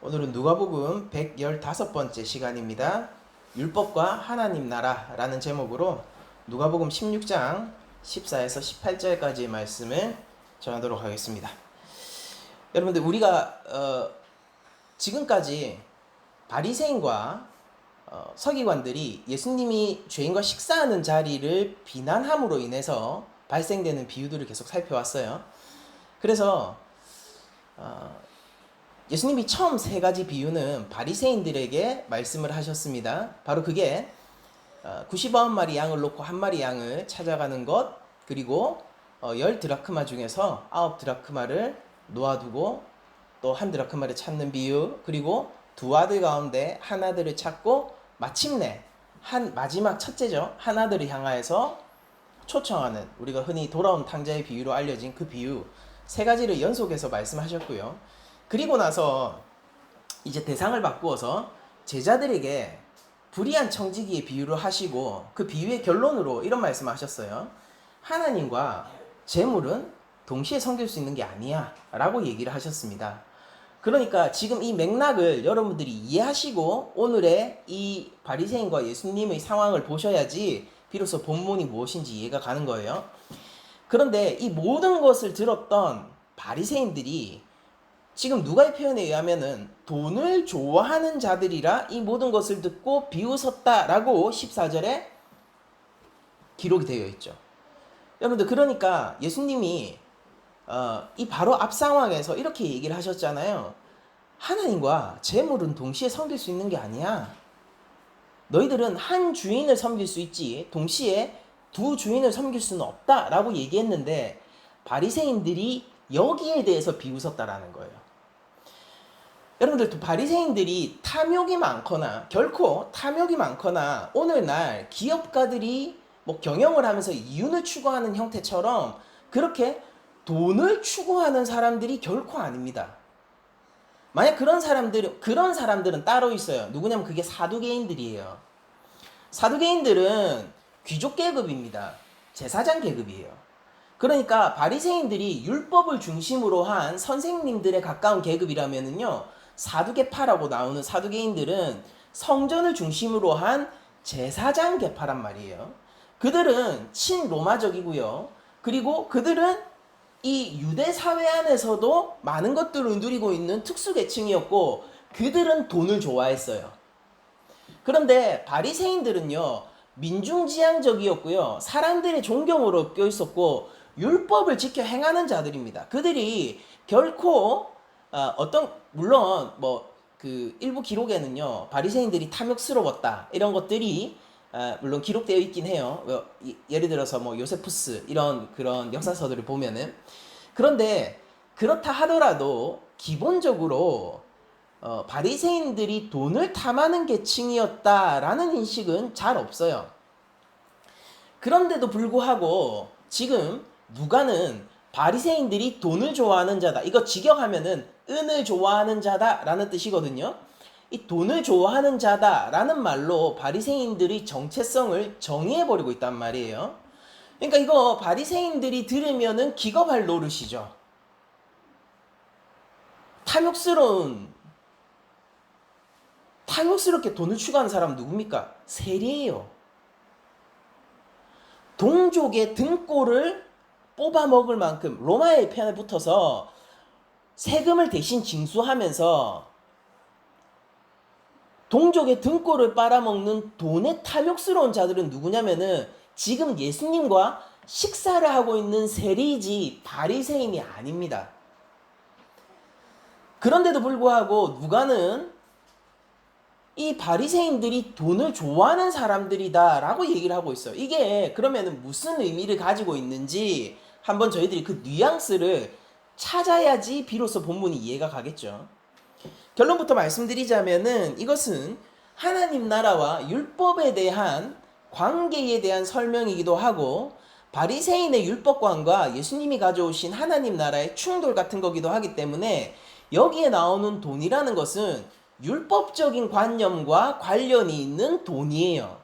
오늘은 누가복음 115번째 시간입니다. 율법과 하나님 나라라는 제목으로 누가복음 16장 14에서 18절까지의 말씀을 전하도록 하겠습니다. 여러분들, 우리가 지금까지 바리새인과 서기관들이 예수님이 죄인과 식사하는 자리를 비난함으로 인해서 발생되는 비유들을 계속 살펴왔어요. 그래서 예수님이 처음 세 가지 비유는 바리새인들에게 말씀을 하셨습니다. 바로 그게 99마리 양을 놓고 한 마리 양을 찾아가는 것, 그리고 10드라크마 중에서 9드라크마를 놓아두고 또 1드라크마를 찾는 비유, 그리고 두 아들 가운데 한 아들을 찾고 마침내 마지막 첫째죠, 한 아들을 향하여서 초청하는, 우리가 흔히 돌아온 탕자의 비유로 알려진 그 비유 세 가지를 연속해서 말씀하셨고요. 그리고 나서 이제 대상을 바꾸어서 제자들에게 불의한 청지기의 비유를 하시고 그 비유의 결론으로 이런 말씀을 하셨어요. 하나님과 재물은 동시에 섬길 수 있는 게 아니야 라고 얘기를 하셨습니다. 그러니까 지금 이 맥락을 여러분들이 이해하시고 오늘의 이 바리새인과 예수님의 상황을 보셔야지 비로소 본문이 무엇인지 이해가 가는 거예요. 그런데 이 모든 것을 들었던 바리새인들이 지금 누가의 표현에 의하면은 돈을 좋아하는 자들이라 이 모든 것을 듣고 비웃었다라고 14절에 기록이 되어 있죠. 여러분들, 그러니까 예수님이 이 바로 앞 상황에서 이렇게 얘기를 하셨잖아요. 하나님과 재물은 동시에 섬길 수 있는 게 아니야. 너희들은 한 주인을 섬길 수 있지 동시에 두 주인을 섬길 수는 없다라고 얘기했는데 바리새인들이 여기에 대해서 비웃었다라는 거예요. 여러분들, 바리새인들이 결코 탐욕이 많거나 오늘날 기업가들이 경영을 하면서 이윤을 추구하는 형태처럼 그렇게 돈을 추구하는 사람들이 결코 아닙니다. 만약 그런 사람들은 따로 있어요. 누구냐면 그게 사두개인들이에요. 사두개인들은 귀족 계급입니다. 제사장 계급이에요. 그러니까 바리새인들이 율법을 중심으로 한 선생님들에 가까운 계급이라면은요, 사두개파라고 나오는 사두개인들은 성전을 중심으로 한 제사장 계파란 말이에요. 그들은 친로마적이고요. 그리고 그들은 이 유대 사회 안에서도 많은 것들을 누리고 있는 특수계층이었고 그들은 돈을 좋아했어요. 그런데 바리새인들은요, 민중지향적이었고요. 사람들의 존경으로 껴있었고 율법을 지켜 행하는 자들입니다. 그들이 결코 물론 그 일부 기록에는요, 바리새인들이 탐욕스러웠다 이런 것들이 물론 기록되어 있긴 해요. 예를 들어서 요세푸스 이런 그런 역사서들을 보면은. 그런데 그렇다 하더라도 기본적으로 바리새인들이 돈을 탐하는 계층이었다라는 인식은 잘 없어요. 그런데도 불구하고 지금 누가는 바리새인들이 돈을 좋아하는 자다, 이거 직역하면은 은을 좋아하는 자다라는 뜻이거든요. 이 돈을 좋아하는 자다라는 말로 바리새인들의 정체성을 정의해버리고 있단 말이에요. 그러니까 이거 바리새인들이 들으면은 기겁할 노릇이죠. 탐욕스럽게 돈을 추구하는 사람 누굽니까? 세리예요. 동족의 등골을 뽑아먹을 만큼 로마의 편에 붙어서 세금을 대신 징수하면서 동족의 등골을 빨아먹는 돈의 탐욕스러운 자들은 누구냐면은 지금 예수님과 식사를 하고 있는 세리이지 바리새인이 아닙니다. 그런데도 불구하고 누가는 이 바리새인들이 돈을 좋아하는 사람들이다 라고 얘기를 하고 있어요. 이게 그러면 무슨 의미를 가지고 있는지 한번 저희들이 그 뉘앙스를 찾아야지 비로소 본문이 이해가 가겠죠. 결론부터 말씀드리자면은 이것은 하나님 나라와 율법에 대한 관계에 대한 설명이기도 하고 바리새인의 율법관과 예수님이 가져오신 하나님 나라의 충돌 같은 거기도 하기 때문에 여기에 나오는 돈이라는 것은 율법적인 관념과 관련이 있는 돈이에요.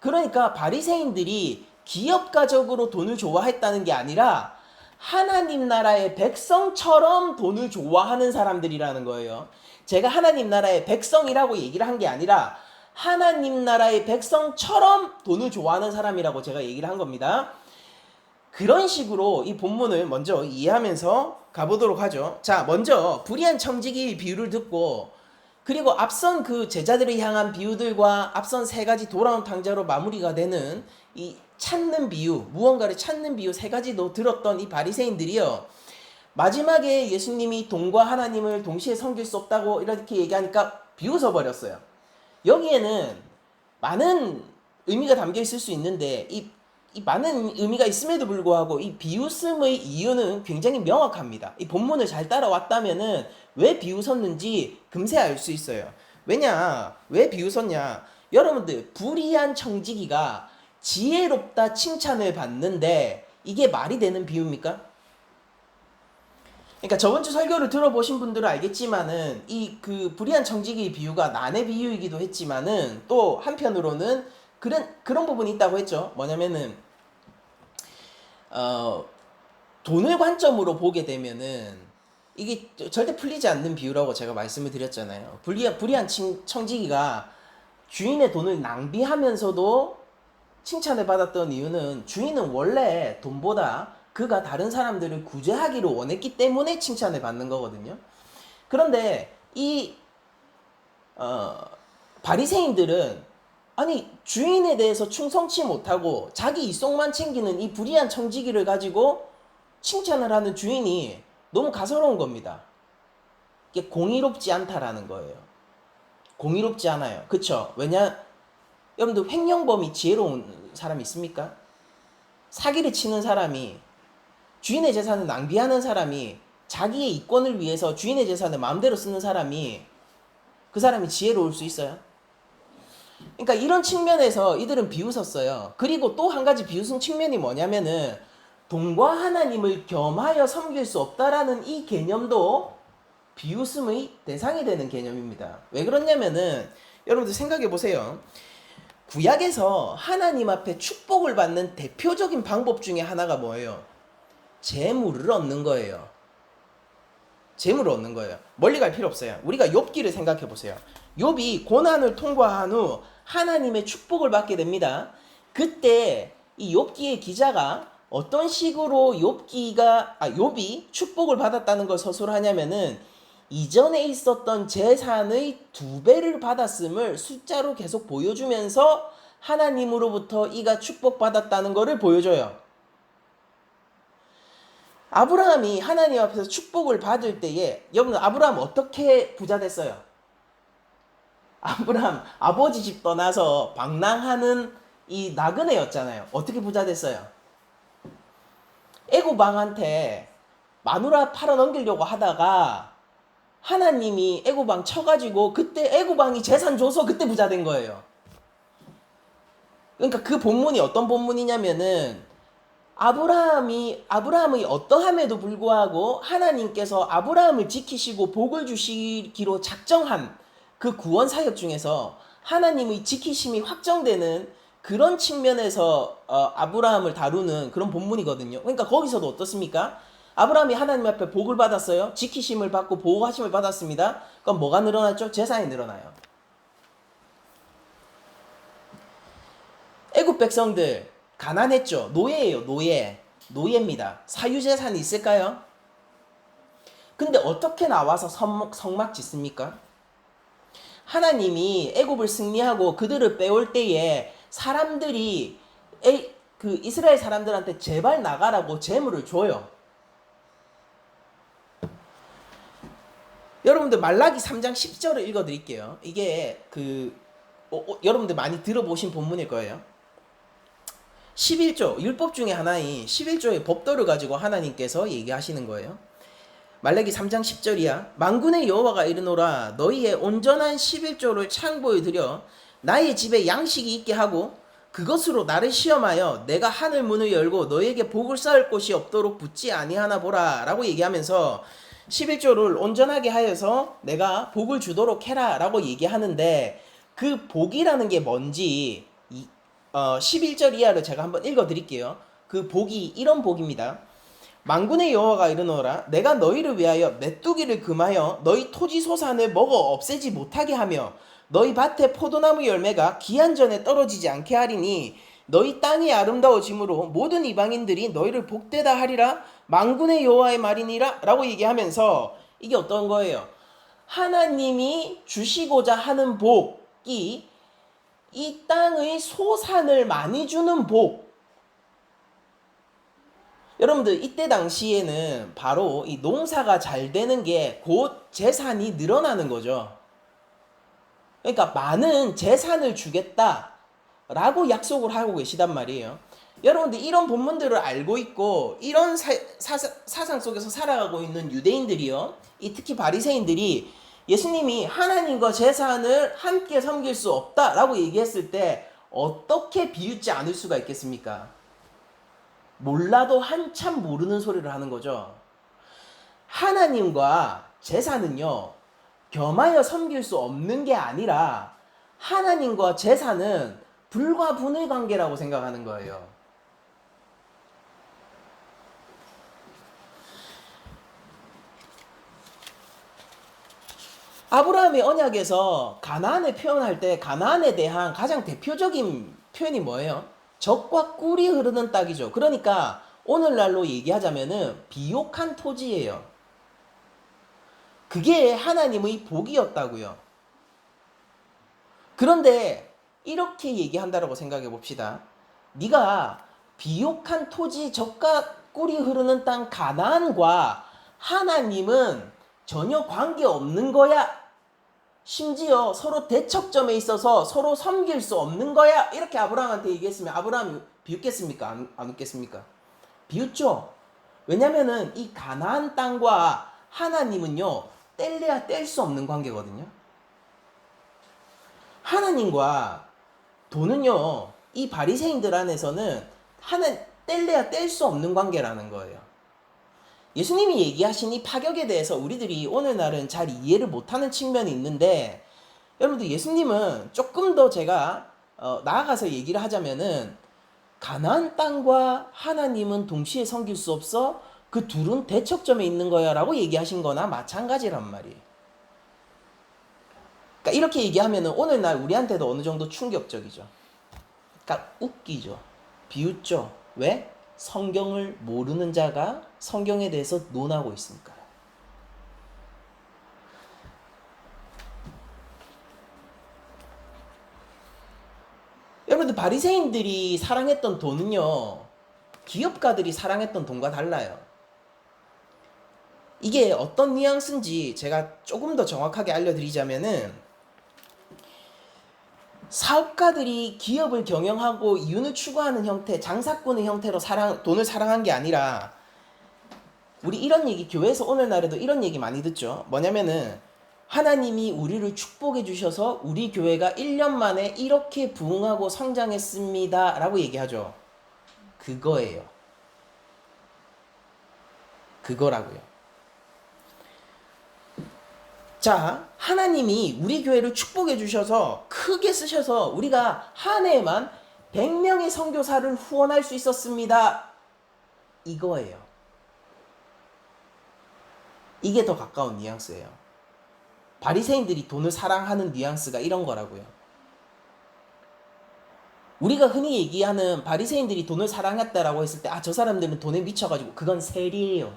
그러니까 바리새인들이 기업가적으로 돈을 좋아했다는 게 아니라 하나님 나라의 백성처럼 돈을 좋아하는 사람들이라는 거예요. 제가 하나님 나라의 백성이라고 얘기를 한 게 아니라 하나님 나라의 백성처럼 돈을 좋아하는 사람이라고 제가 얘기를 한 겁니다. 그런 식으로 이 본문을 먼저 이해하면서 가보도록 하죠. 자, 먼저 불의한 청지기 비유를 듣고 그리고 앞선 그 제자들을 향한 비유들과 앞선 세 가지 돌아온 탕자로 마무리가 되는 이 찾는 비유, 무언가를 찾는 비유 세 가지도 들었던 이 바리새인들이요. 마지막에 예수님이 돈과 하나님을 동시에 섬길 수 없다고 이렇게 얘기하니까 비웃어 버렸어요. 여기에는 많은 의미가 담겨 있을 수 있는데 이 많은 의미가 있음에도 불구하고 이 비웃음의 이유는 굉장히 명확합니다. 이 본문을 잘 따라왔다면은 왜 비웃었는지 금세 알 수 있어요. 왜 비웃었냐? 여러분들, 불의한 청지기가 지혜롭다 칭찬을 받는데 이게 말이 되는 비유입니까? 그러니까 저번 주 설교를 들어보신 분들은 알겠지만은 이 그 불의한 청지기 비유가 난의 비유이기도 했지만은 또 한편으로는 그런 부분이 있다고 했죠. 뭐냐면은 돈을 관점으로 보게 되면은 이게 절대 풀리지 않는 비유라고 제가 말씀을 드렸잖아요. 불의한 청지기가 주인의 돈을 낭비하면서도 칭찬을 받았던 이유는 주인은 원래 돈보다 그가 다른 사람들을 구제하기를 원했기 때문에 칭찬을 받는 거거든요. 그런데 이 바리새인들은 아니 주인에 대해서 충성치 못하고 자기 이속만 챙기는 이 불의한 청지기를 가지고 칭찬을 하는 주인이 너무 가소로운 겁니다. 이게 공의롭지 않다라는 거예요. 공의롭지 않아요. 그쵸? 여러분들 횡령범이 지혜로운 사람이 있습니까? 사기를 치는 사람이, 주인의 재산을 낭비하는 사람이, 자기의 이권을 위해서 주인의 재산을 마음대로 쓰는 사람이, 그 사람이 지혜로울 수 있어요? 그러니까 이런 측면에서 이들은 비웃었어요. 그리고 또 한 가지 비웃은 측면이 뭐냐면은 돈과 하나님을 겸하여 섬길 수 없다라는 이 개념도 비웃음의 대상이 되는 개념입니다. 왜 그러냐면은 여러분들 생각해 보세요. 구약에서 하나님 앞에 축복을 받는 대표적인 방법 중에 하나가 뭐예요? 재물을 얻는 거예요. 재물을 얻는 거예요. 멀리 갈 필요 없어요. 우리가 욥기를 생각해 보세요. 욥이 고난을 통과한 후 하나님의 축복을 받게 됩니다. 그때 이 욥기의 기자가 어떤 식으로 욥이 축복을 받았다는 걸 서술하냐면은 이전에 있었던 재산의 2배를 받았음을 숫자로 계속 보여주면서 하나님으로부터 이가 축복받았다는 것을 보여줘요. 아브라함이 하나님 앞에서 축복을 받을 때에 여러분 아브라함 어떻게 부자 됐어요? 아브라함 아버지 집 떠나서 방랑하는 이 나그네였잖아요. 어떻게 부자 됐어요? 애굽 왕한테 마누라 팔아 넘기려고 하다가 하나님이 애굽 왕 쳐가지고 그때 애굽 왕이 재산 줘서 그때 부자 된 거예요. 그러니까 그 본문이 어떤 본문이냐면은 아브라함의 어떠함에도 불구하고 하나님께서 아브라함을 지키시고 복을 주시기로 작정한 그 구원 사역 중에서 하나님의 지키심이 확정되는 그런 측면에서 아브라함을 다루는 그런 본문이거든요. 그러니까 거기서도 어떻습니까? 아브라함이 하나님 앞에 복을 받았어요. 지키심을 받고 보호하심을 받았습니다. 그럼 뭐가 늘어났죠? 재산이 늘어나요. 애굽 백성들 가난했죠. 노예예요. 노예입니다. 사유재산이 있을까요? 근데 어떻게 나와서 성막 짓습니까? 하나님이 애굽을 승리하고 그들을 빼올 때에 사람들이 그 이스라엘 사람들한테 제발 나가라고 재물을 줘요. 여러분들 말라기 3장 10절을 읽어드릴게요. 이게 여러분들 많이 들어보신 본문일 거예요. 11조, 율법 중에 하나인 11조의 법도를 가지고 하나님께서 얘기하시는 거예요. 말라기 3장 10절이야. 만군의 여호와가 이르노라 너희의 온전한 11조를 창고에 들여 나의 집에 양식이 있게 하고 그것으로 나를 시험하여 내가 하늘 문을 열고 너희에게 복을 쌓을 곳이 없도록 붙지 아니하나 보라 라고 얘기하면서 11조를 온전하게 하여서 내가 복을 주도록 해라 라고 얘기하는데 그 복이라는 게 뭔지 11절 이하를 제가 한번 읽어 드릴게요. 그 복이 이런 복입니다. 만군의 여호와가 이르노라 내가 너희를 위하여 메뚜기를 금하여 너희 토지 소산을 먹어 없애지 못하게 하며 너희 밭에 포도나무 열매가 기한 전에 떨어지지 않게 하리니 너희 땅이 아름다워짐으로 모든 이방인들이 너희를 복되다 하리라 만군의 여호와의 말이니라 라고 얘기하면서 이게 어떤 거예요? 하나님이 주시고자 하는 복이 이 땅의 소산을 많이 주는 복. 여러분들 이때 당시에는 바로 이 농사가 잘 되는 게 곧 재산이 늘어나는 거죠. 그러니까 많은 재산을 주겠다라고 약속을 하고 계시단 말이에요. 여러분들 이런 본문들을 알고 있고 이런 사상 속에서 살아가고 있는 유대인들이요. 특히 바리새인들이 예수님이 하나님과 재산을 함께 섬길 수 없다라고 얘기했을 때 어떻게 비웃지 않을 수가 있겠습니까? 몰라도 한참 모르는 소리를 하는 거죠. 하나님과 재산은요, 겸하여 섬길 수 없는 게 아니라 하나님과 재산은 불과 분의 관계라고 생각하는 거예요. 아브라함의 언약에서 가나안을 표현할 때 가나안에 대한 가장 대표적인 표현이 뭐예요? 젖과 꿀이 흐르는 땅이죠. 그러니까 오늘날로 얘기하자면은 비옥한 토지예요. 그게 하나님의 복이었다고요. 그런데 이렇게 얘기한다라고 생각해 봅시다. 네가 비옥한 토지 젖과 꿀이 흐르는 땅 가나안과 하나님은 전혀 관계 없는 거야. 심지어 서로 대척점에 있어서 서로 섬길 수 없는 거야. 이렇게 아브라함한테 얘기했으면 아브라함이 비웃겠습니까? 안 웃겠습니까? 비웃죠. 왜냐면은 이 가나안 땅과 하나님은요, 뗄래야 뗄 수 없는 관계거든요. 하나님과 돈은요, 이 바리새인들 안에서는 뗄래야 뗄 수 없는 관계라는 거예요. 예수님이 얘기하신 이 파격에 대해서 우리들이 오늘날은 잘 이해를 못하는 측면이 있는데, 여러분들 예수님은 조금 더 제가 나아가서 얘기를 하자면은 가나안 땅과 하나님은 동시에 섬길 수 없어 그 둘은 대척점에 있는 거야 라고 얘기하신 거나 마찬가지란 말이에요. 그러니까 이렇게 얘기하면은 오늘날 우리한테도 어느 정도 충격적이죠. 그러니까 웃기죠. 비웃죠. 왜? 성경을 모르는 자가 성경에 대해서 논하고 있으니까요. 여러분들 바리새인들이 사랑했던 돈은요, 기업가들이 사랑했던 돈과 달라요. 이게 어떤 뉘앙스인지 제가 조금 더 정확하게 알려드리자면은, 사업가들이 기업을 경영하고 이윤을 추구하는 형태, 장사꾼의 형태로 돈을 사랑한 게 아니라, 우리 이런 얘기 교회에서 오늘날에도 이런 얘기 많이 듣죠. 뭐냐면은 하나님이 우리를 축복해 주셔서 우리 교회가 1년 만에 이렇게 부흥하고 성장했습니다 라고 얘기하죠. 그거예요. 그거라고요. 자, 하나님이 우리 교회를 축복해 주셔서 크게 쓰셔서 우리가 한 해에만 100명의 선교사를 후원할 수 있었습니다. 이거예요. 이게 더 가까운 뉘앙스예요. 바리새인들이 돈을 사랑하는 뉘앙스가 이런 거라고요. 우리가 흔히 얘기하는 바리새인들이 돈을 사랑했다라고 했을 때 저 사람들은 돈에 미쳐가지고 그건 세리예요.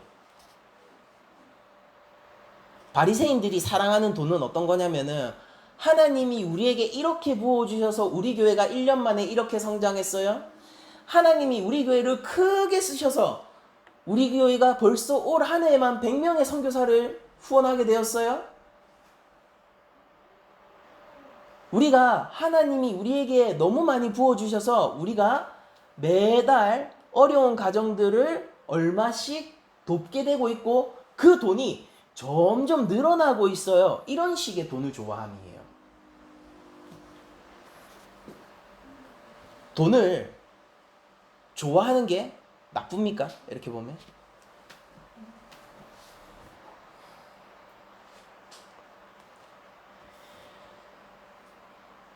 바리새인들이 사랑하는 돈은 어떤 거냐면은 하나님이 우리에게 이렇게 부어주셔서 우리 교회가 1년 만에 이렇게 성장했어요. 하나님이 우리 교회를 크게 쓰셔서 우리 교회가 벌써 올 한 해에만 100명의 선교사를 후원하게 되었어요. 우리가 하나님이 우리에게 너무 많이 부어주셔서 우리가 매달 어려운 가정들을 얼마씩 돕게 되고 있고 그 돈이 점점 늘어나고 있어요. 이런 식의 돈을 좋아함이에요. 돈을 좋아하는 게 나쁩니까? 이렇게 보면.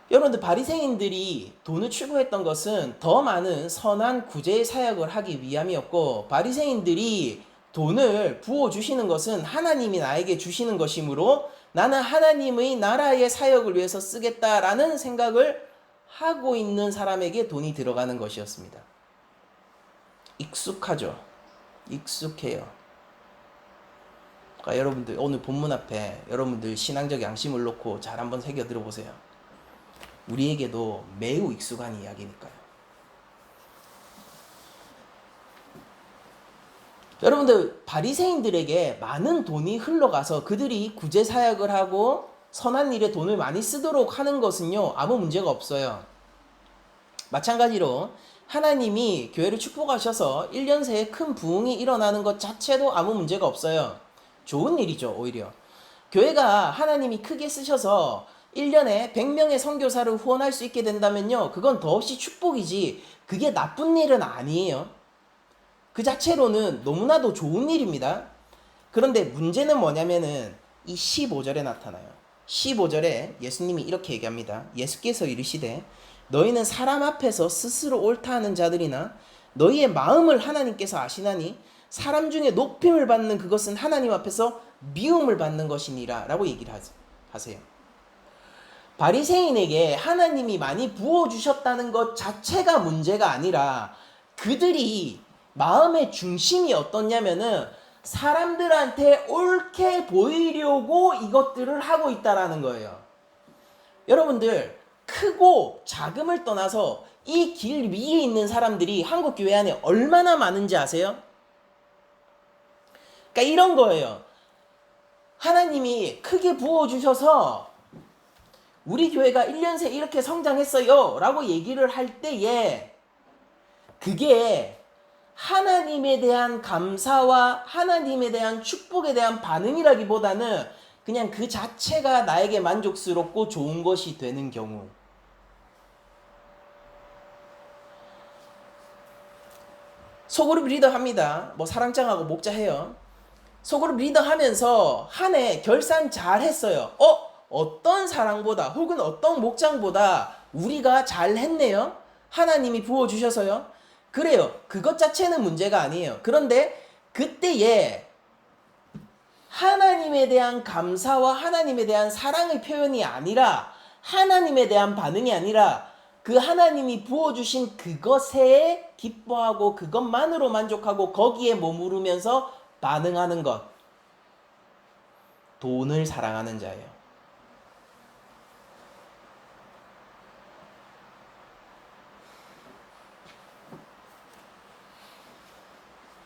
여러분들 바리새인들이 돈을 추구했던 것은 더 많은 선한 구제의 사역을 하기 위함이었고, 바리새인들이 돈을 부어 주시는 것은 하나님이 나에게 주시는 것이므로 나는 하나님의 나라의 사역을 위해서 쓰겠다라는 생각을 하고 있는 사람에게 돈이 들어가는 것이었습니다. 익숙하죠. 익숙해요. 그러니까 여러분들 오늘 본문 앞에 여러분들 신앙적 양심을 놓고 잘 한번 새겨 들어보세요. 우리에게도 매우 익숙한 이야기니까요. 여러분들 바리새인들에게 많은 돈이 흘러가서 그들이 구제 사역을 하고 선한 일에 돈을 많이 쓰도록 하는 것은요, 아무 문제가 없어요. 마찬가지로 하나님이 교회를 축복하셔서 1년 새에 큰 부흥이 일어나는 것 자체도 아무 문제가 없어요. 좋은 일이죠, 오히려. 교회가 하나님이 크게 쓰셔서 1년에 100명의 선교사를 후원할 수 있게 된다면요, 그건 더없이 축복이지 그게 나쁜 일은 아니에요. 그 자체로는 너무나도 좋은 일입니다. 그런데 문제는 뭐냐면은 이 15절에 나타나요. 15절에 예수님이 이렇게 얘기합니다. 예수께서 이르시되 너희는 사람 앞에서 스스로 옳다 하는 자들이나 너희의 마음을 하나님께서 아시나니 사람 중에 높임을 받는 그것은 하나님 앞에서 미움을 받는 것이니라 라고 얘기를 하세요. 바리새인에게 하나님이 많이 부어주셨다는 것 자체가 문제가 아니라 그들이 마음의 중심이 어떻냐면은 사람들한테 옳게 보이려고 이것들을 하고 있다라는 거예요. 여러분들 크고 작음을 떠나서 이 길 위에 있는 사람들이 한국 교회 안에 얼마나 많은지 아세요? 그러니까 이런 거예요. 하나님이 크게 부어주셔서 우리 교회가 1년 새 이렇게 성장했어요 라고 얘기를 할 때에 그게 하나님에 대한 감사와 하나님에 대한 축복에 대한 반응이라기보다는 그냥 그 자체가 나에게 만족스럽고 좋은 것이 되는 경우. 소그룹 리더 합니다. 뭐 사랑장하고 목자 해요. 소그룹 리더 하면서 한 해 결산 잘 했어요. 어떤 사랑보다 혹은 어떤 목장보다 우리가 잘 했네요. 하나님이 부어주셔서요. 그래요. 그것 자체는 문제가 아니에요. 그런데 그때에 하나님에 대한 감사와 하나님에 대한 사랑의 표현이 아니라 하나님에 대한 반응이 아니라 그 하나님이 부어주신 그것에 기뻐하고 그것만으로 만족하고 거기에 머무르면서 반응하는 것. 돈을 사랑하는 자예요.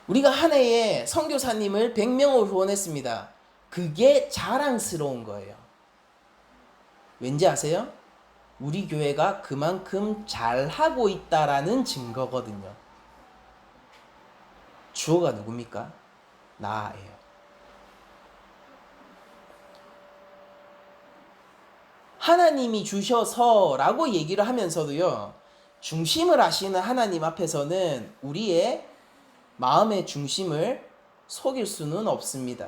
우리가 한 해에 선교사님을 100명을 후원했습니다. 그게 자랑스러운 거예요. 왠지 아세요? 우리 교회가 그만큼 잘하고 있다라는 증거거든요. 주어가 누굽니까? 나예요. 하나님이 주셔서 라고 얘기를 하면서도요, 중심을 아시는 하나님 앞에서는 우리의 마음의 중심을 속일 수는 없습니다.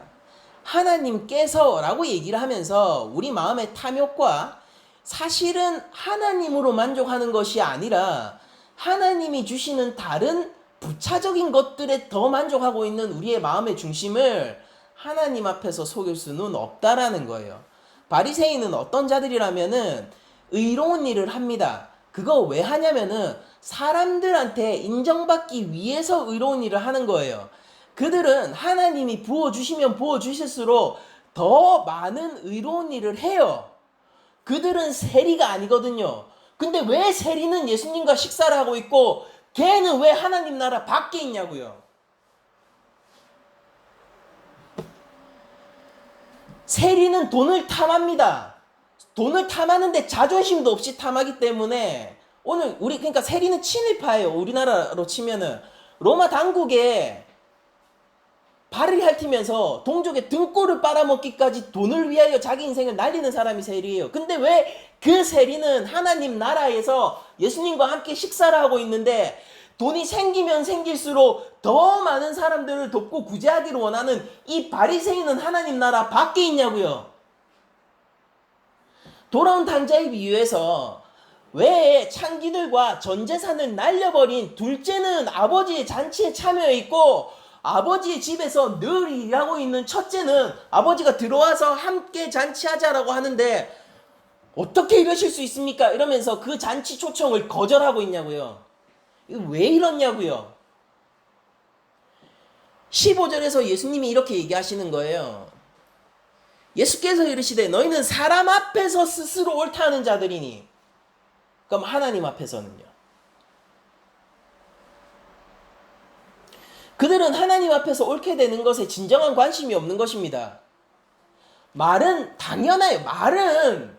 하나님께서 라고 얘기를 하면서 우리 마음의 탐욕과 사실은 하나님으로 만족하는 것이 아니라 하나님이 주시는 다른 부차적인 것들에 더 만족하고 있는 우리의 마음의 중심을 하나님 앞에서 속일 수는 없다라는 거예요. 바리새인은 어떤 자들이라면은 의로운 일을 합니다. 그거 왜 하냐면은 사람들한테 인정받기 위해서 의로운 일을 하는 거예요. 그들은 하나님이 부어주시면 부어주실수록 더 많은 의로운 일을 해요. 그들은 세리가 아니거든요. 근데 왜 세리는 예수님과 식사를 하고 있고 걔는 왜 하나님 나라 밖에 있냐고요. 세리는 돈을 탐합니다. 돈을 탐하는데 자존심도 없이 탐하기 때문에 오늘 우리 그러니까 세리는 친일파예요. 우리나라로 치면은 로마 당국에 발을 핥으면서 동족의 등골을 빨아먹기까지 돈을 위하여 자기 인생을 날리는 사람이 세리예요. 근데 왜 그 세리는 하나님 나라에서 예수님과 함께 식사를 하고 있는데 돈이 생기면 생길수록 더 많은 사람들을 돕고 구제하기를 원하는 이 바리새인은 하나님 나라 밖에 있냐고요. 돌아온 당자의 비유에서 왜 창기들과 전 재산을 날려버린 둘째는 아버지의 잔치에 참여해 있고 아버지의 집에서 늘 일하고 있는 첫째는 아버지가 들어와서 함께 잔치하자라고 하는데 어떻게 이러실 수 있습니까? 이러면서 그 잔치 초청을 거절하고 있냐고요. 이거 왜 이러냐고요. 15절에서 예수님이 이렇게 얘기하시는 거예요. 예수께서 이르시되 너희는 사람 앞에서 스스로 옳다 하는 자들이니, 그럼 하나님 앞에서는요? 그들은 하나님 앞에서 옳게 되는 것에 진정한 관심이 없는 것입니다. 말은 당연해요. 말은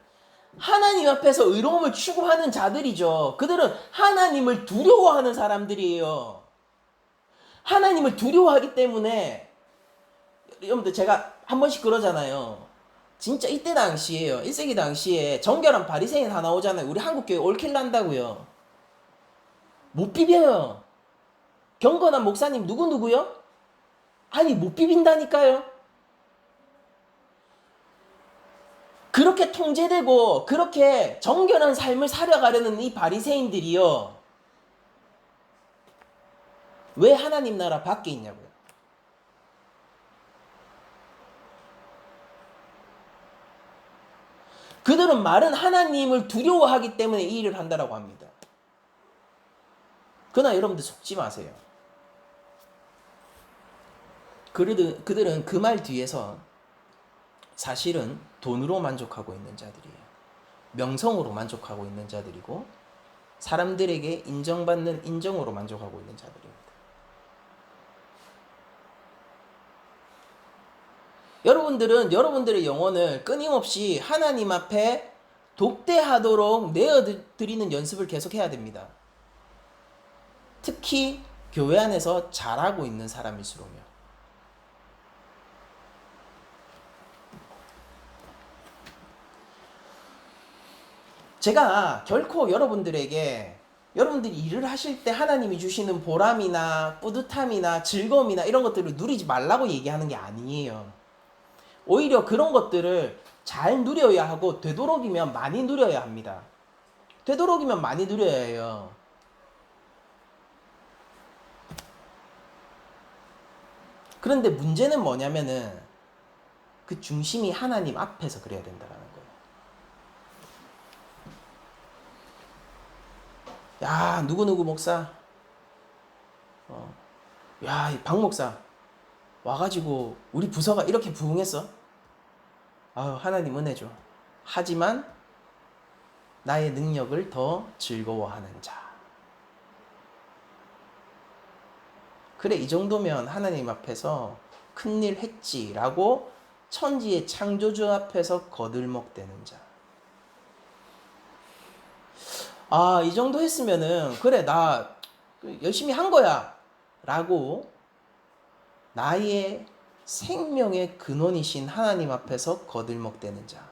하나님 앞에서 의로움을 추구하는 자들이죠. 그들은 하나님을 두려워하는 사람들이에요. 하나님을 두려워하기 때문에, 여러분들 제가 한 번씩 그러잖아요. 진짜 이때 당시에요. 1세기 당시에 정결한 바리새인 하나 오잖아요. 우리 한국교회 올킬 난다고요. 못 비벼요. 경건한 목사님 누구누구요? 아니 못 비빈다니까요. 그렇게 통제되고 그렇게 정결한 삶을 살아가려는 이 바리새인들이요. 왜 하나님 나라 밖에 있냐고요. 그들은 말은 하나님을 두려워하기 때문에 이 일을 한다라고 합니다. 그러나 여러분들 속지 마세요. 그들은 그 말 뒤에서 사실은 돈으로 만족하고 있는 자들이에요. 명성으로 만족하고 있는 자들이고 사람들에게 인정받는 인정으로 만족하고 있는 자들입니다. 여러분들은 여러분들의 영혼을 끊임없이 하나님 앞에 독대하도록 내어드리는 연습을 계속해야 됩니다. 특히 교회 안에서 잘하고 있는 사람일수록요. 제가 결코 여러분들에게 여러분들이 일을 하실 때 하나님이 주시는 보람이나 뿌듯함이나 즐거움이나 이런 것들을 누리지 말라고 얘기하는 게 아니에요. 오히려 그런 것들을 잘 누려야 하고 되도록이면 많이 누려야 합니다. 되도록이면 많이 누려야 해요. 그런데 문제는 뭐냐면은 그 중심이 하나님 앞에서 그래야 된다는 거예요. 야, 누구누구 목사, 야, 박 목사 와가지고 우리 부서가 이렇게 부흥했어. 아유, 하나님 은혜 줘. 하지만 나의 능력을 더 즐거워하는 자. 그래, 이 정도면 하나님 앞에서 큰일 했지라고 천지의 창조주 앞에서 거들먹대는 자. 아, 이 정도 했으면은 그래, 나 열심히 한 거야 라고 나의 생명의 근원이신 하나님 앞에서 거들먹대는 자.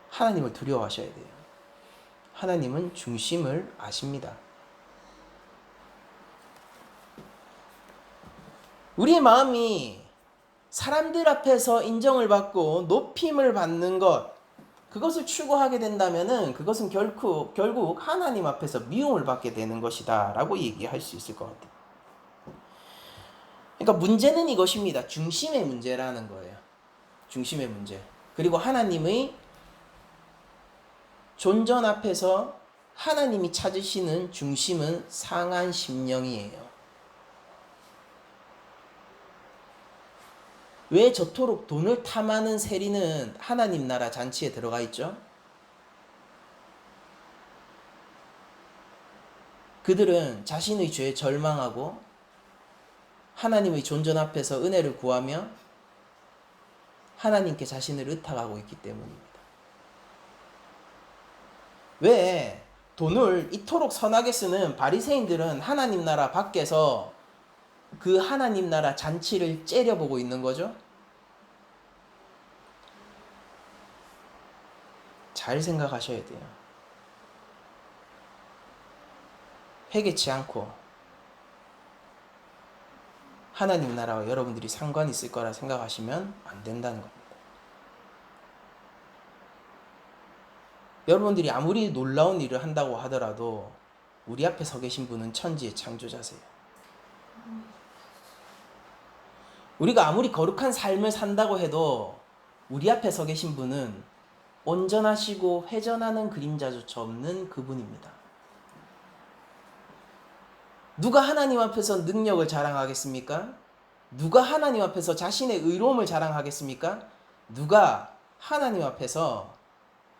하나님을 두려워하셔야 돼요. 하나님은 중심을 아십니다. 우리의 마음이 사람들 앞에서 인정을 받고 높임을 받는 것, 그것을 추구하게 된다면은 그것은 결국 하나님 앞에서 미움을 받게 되는 것이다 라고 얘기할 수 있을 것 같아요. 그러니까 문제는 이것입니다. 중심의 문제라는 거예요. 중심의 문제. 그리고 하나님의 존전 앞에서 하나님이 찾으시는 중심은 상한 심령이에요. 왜 저토록 돈을 탐하는 세리는 하나님 나라 잔치에 들어가 있죠? 그들은 자신의 죄에 절망하고 하나님의 존전 앞에서 은혜를 구하며 하나님께 자신을 의탁하고 있기 때문입니다. 왜 돈을 이토록 선하게 쓰는 바리새인들은 하나님 나라 밖에서 그 하나님 나라 잔치를 째려보고 있는 거죠? 잘 생각하셔야 돼요. 회개치 않고 하나님 나라와 여러분들이 상관이 있을 거라 생각하시면 안 된다는 겁니다. 여러분들이 아무리 놀라운 일을 한다고 하더라도 우리 앞에 서 계신 분은 천지의 창조자세요. 우리가 아무리 거룩한 삶을 산다고 해도 우리 앞에 서 계신 분은 온전하시고 회전하는 그림자조차 없는 그분입니다. 누가 하나님 앞에서 능력을 자랑하겠습니까? 누가 하나님 앞에서 자신의 의로움을 자랑하겠습니까? 누가 하나님 앞에서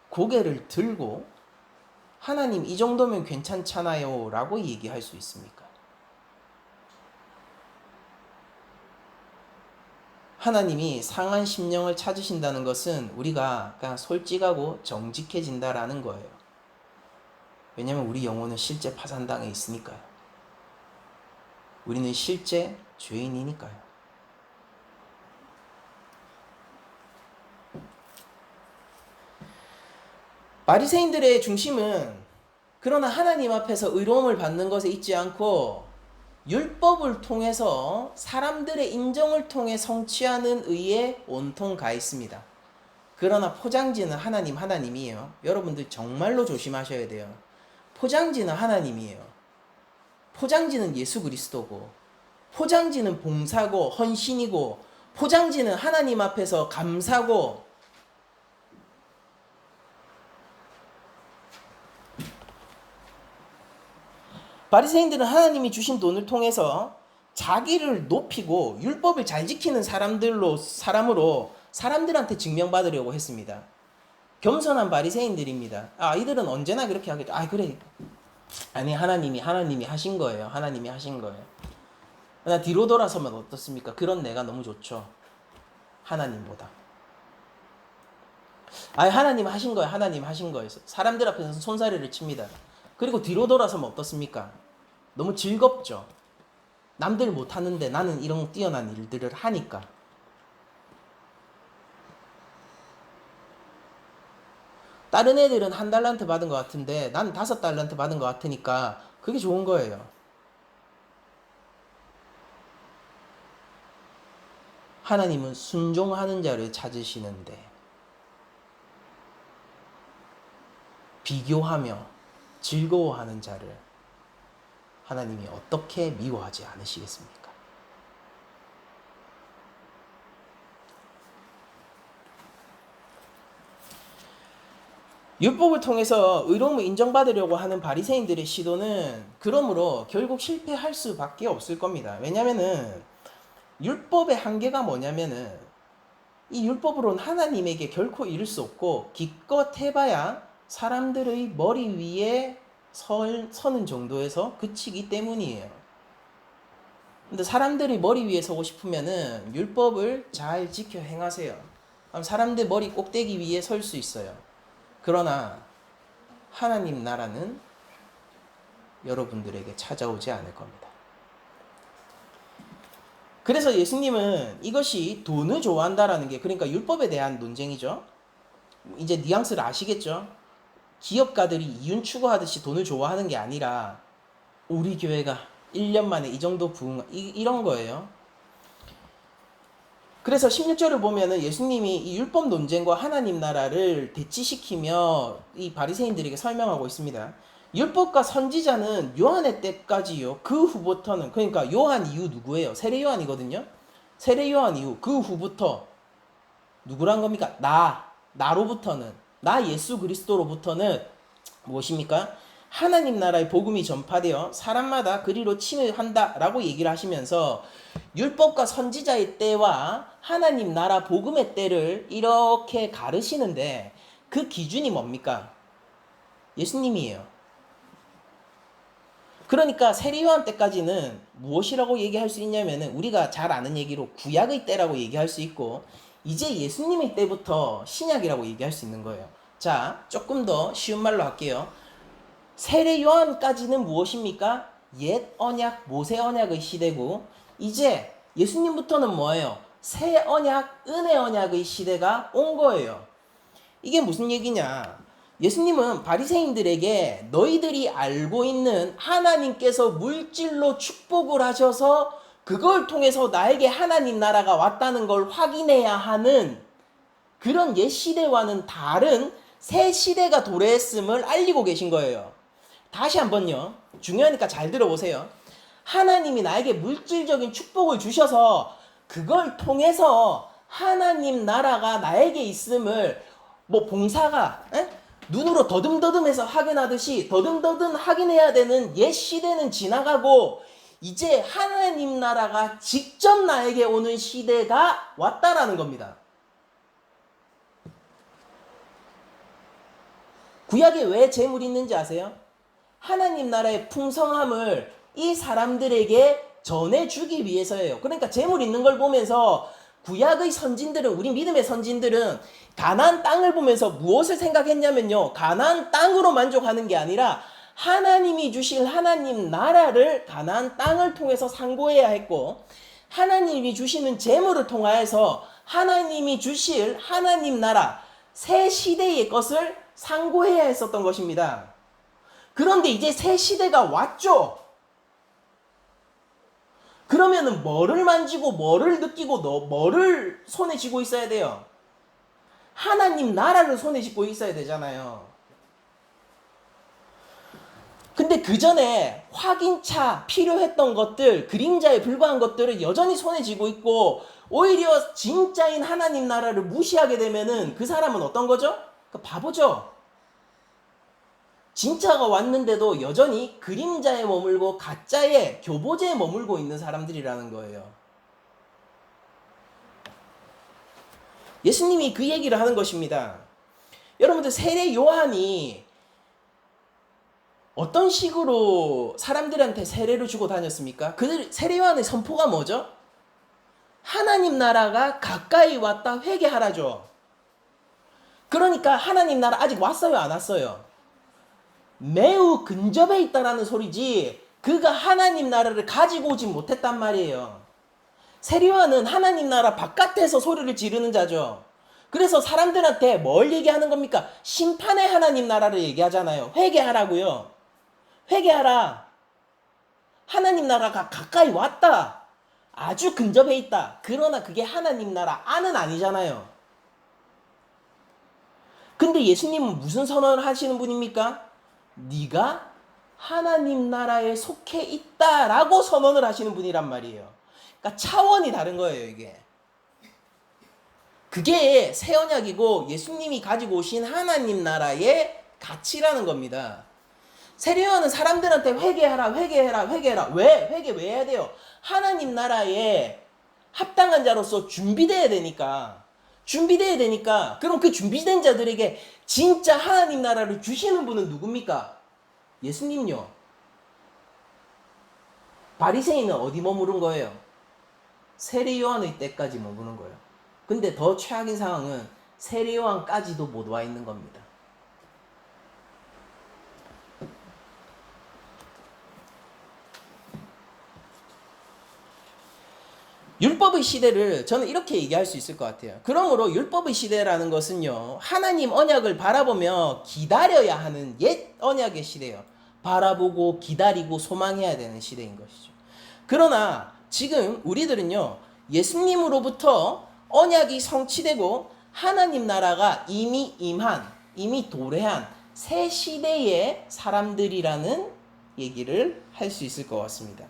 고개를 들고 하나님 이 정도면 괜찮잖아요 라고 얘기할 수 있습니까? 하나님이 상한 심령을 찾으신다는 것은 우리가 그냥 솔직하고 정직해진다라는 거예요. 왜냐하면 우리 영혼은 실제 파산당해 있으니까요. 우리는 실제 죄인이니까요. 바리새인들의 중심은 그러나 하나님 앞에서 의로움을 받는 것에 있지 않고 율법을 통해서 사람들의 인정을 통해 성취하는 의에 온통 가 있습니다. 그러나 포장지는 하나님이에요. 여러분들 정말로 조심하셔야 돼요. 포장지는 하나님이에요. 포장지는 예수 그리스도고, 포장지는 봉사고 헌신이고, 포장지는 하나님 앞에서 감사고, 바리새인들은 하나님이 주신 돈을 통해서 자기를 높이고 율법을 잘 지키는 사람으로 사람들한테 증명받으려고 했습니다. 겸손한 바리새인들입니다. 이들은 언제나 그렇게 하겠죠. 그래. 아니 하나님이 하신 거예요. 하나님이 하신 거예요. 나 뒤로 돌아서면 어떻습니까? 그런 내가 너무 좋죠. 하나님보다. 하나님 하신 거예요. 하나님 하신 거예요. 사람들 앞에서 손사래를 칩니다. 그리고 뒤로 돌아서면 어떻습니까? 너무 즐겁죠. 남들 못하는데 나는 이런 뛰어난 일들을 하니까. 다른 애들은 1달란트 받은 것 같은데 난 5달란트 받은 것 같으니까 그게 좋은 거예요. 하나님은 순종하는 자를 찾으시는데 비교하며 즐거워하는 자를 하나님이 어떻게 미워하지 않으시겠습니까? 율법을 통해서 의로움을 인정받으려고 하는 바리새인들의 시도는 그러므로 결국 실패할 수밖에 없을 겁니다. 왜냐하면은 율법의 한계가 뭐냐면은 이 율법으로는 하나님에게 결코 이를 수 없고 기껏 해봐야 사람들의 머리 위에 서는 정도에서 그치기 때문이에요. 근데 사람들이 머리 위에 서고 싶으면은 율법을 잘 지켜 행하세요. 그럼 사람들 머리 꼭대기 위에 설 수 있어요. 그러나 하나님 나라는 여러분들에게 찾아오지 않을 겁니다. 그래서 예수님은 이것이 돈을 좋아한다라는 게 그러니까 율법에 대한 논쟁이죠. 이제 뉘앙스를 아시겠죠? 기업가들이 이윤 추구하듯이 돈을 좋아하는 게 아니라 우리 교회가 1년 만에 이 정도 이런 거예요. 그래서 16절을 보면은 예수님이 이 율법 논쟁과 하나님 나라를 대치시키며 이 바리새인들에게 설명하고 있습니다. 율법과 선지자는 요한의 때까지요. 그 후부터는 그러니까 요한 이후 누구예요? 세례 요한이거든요. 세례 요한 이후 그 후부터 누구란 겁니까? 나로부터는 나 예수 그리스도로부터는 무엇입니까? 하나님 나라의 복음이 전파되어 사람마다 그리로 침입한다라고 얘기를 하시면서 율법과 선지자의 때와 하나님 나라 복음의 때를 이렇게 가르시는데 그 기준이 뭡니까? 예수님이에요. 그러니까 세례 요한 때까지는 무엇이라고 얘기할 수 있냐면은 우리가 잘 아는 얘기로 구약의 때라고 얘기할 수 있고 이제 예수님의 때부터 신약이라고 얘기할 수 있는 거예요. 자, 조금 더 쉬운 말로 할게요. 세례 요한까지는 무엇입니까? 옛 언약, 모세 언약의 시대고 이제 예수님부터는 뭐예요? 새 언약, 은혜 언약의 시대가 온 거예요. 이게 무슨 얘기냐? 예수님은 바리새인들에게 너희들이 알고 있는 하나님께서 물질로 축복을 하셔서 그걸 통해서 나에게 하나님 나라가 왔다는 걸 확인해야 하는 그런 옛 시대와는 다른 새 시대가 도래했음을 알리고 계신 거예요. 다시 한번요. 중요하니까 잘 들어보세요. 하나님이 나에게 물질적인 축복을 주셔서 그걸 통해서 하나님 나라가 나에게 있음을 뭐 봉사가 눈으로 더듬더듬해서 확인하듯이 더듬더듬 확인해야 되는 옛 시대는 지나가고 이제 하나님 나라가 직접 나에게 오는 시대가 왔다라는 겁니다. 구약에 왜 재물이 있는지 아세요? 하나님 나라의 풍성함을 이 사람들에게 전해주기 위해서예요. 그러니까 재물 있는 걸 보면서 구약의 선진들은, 우리 믿음의 선진들은 가나안 땅을 보면서 무엇을 생각했냐면요, 가나안 땅으로 만족하는 게 아니라 하나님이 주실 하나님 나라를 가나안 땅을 통해서 상고해야 했고, 하나님이 주시는 재물을 통하여서 하나님이 주실 하나님 나라 새 시대의 것을 상고해야 했었던 것입니다. 그런데 이제 새 시대가 왔죠. 그러면은 뭐를 만지고 뭐를 느끼고 뭐를 손에 쥐고 있어야 돼요? 하나님 나라를 손에 쥐고 있어야 되잖아요. 근데 그 전에 확인차 필요했던 것들, 그림자에 불과한 것들을 여전히 손에 쥐고 있고, 오히려 진짜인 하나님 나라를 무시하게 되면은 그 사람은 어떤 거죠? 바보죠. 진짜가 왔는데도 여전히 그림자에 머물고 가짜의 교보제에 머물고 있는 사람들이라는 거예요. 예수님이 그 얘기를 하는 것입니다. 여러분들, 세례 요한이 어떤 식으로 사람들한테 세례를 주고 다녔습니까? 그 세례 요한의 선포가 뭐죠? 하나님 나라가 가까이 왔다, 회개하라죠. 그러니까 하나님 나라 아직 왔어요, 안 왔어요? 매우 근접해 있다라는 소리지, 그가 하나님 나라를 가지고 오지 못했단 말이에요. 세례 요한은 하나님 나라 바깥에서 소리를 지르는 자죠. 그래서 사람들한테 뭘 얘기하는 겁니까? 심판의 하나님 나라를 얘기하잖아요. 회개하라고요. 회개하라. 하나님 나라가 가까이 왔다. 아주 근접해 있다. 그러나 그게 하나님 나라 안은 아니잖아요. 근데 예수님은 무슨 선언을 하시는 분입니까? 네가 하나님 나라에 속해 있다라고 선언을 하시는 분이란 말이에요. 그러니까 차원이 다른 거예요, 이게. 그게 새 언약이고 예수님이 가지고 오신 하나님 나라의 가치라는 겁니다. 세례 요한은 사람들한테 회개하라, 회개해라, 회개해라. 왜? 회개 왜 해야 돼요? 하나님 나라에 합당한 자로서 준비돼야 되니까. 준비돼야 되니까. 그럼 그 준비된 자들에게 진짜 하나님 나라를 주시는 분은 누굽니까? 예수님요. 바리새인은 어디 머무른 거예요? 세례 요한의 때까지 머무는 거예요. 근데 더 최악인 상황은 세례 요한까지도 못 와 있는 겁니다. 율법의 시대를 저는 이렇게 얘기할 수 있을 것 같아요. 그러므로 율법의 시대라는 것은요, 하나님 언약을 바라보며 기다려야 하는 옛 언약의 시대예요. 바라보고 기다리고 소망해야 되는 시대인 것이죠. 그러나 지금 우리들은요, 예수님으로부터 언약이 성취되고 하나님 나라가 이미 임한, 이미 도래한 새 시대의 사람들이라는 얘기를 할 수 있을 것 같습니다.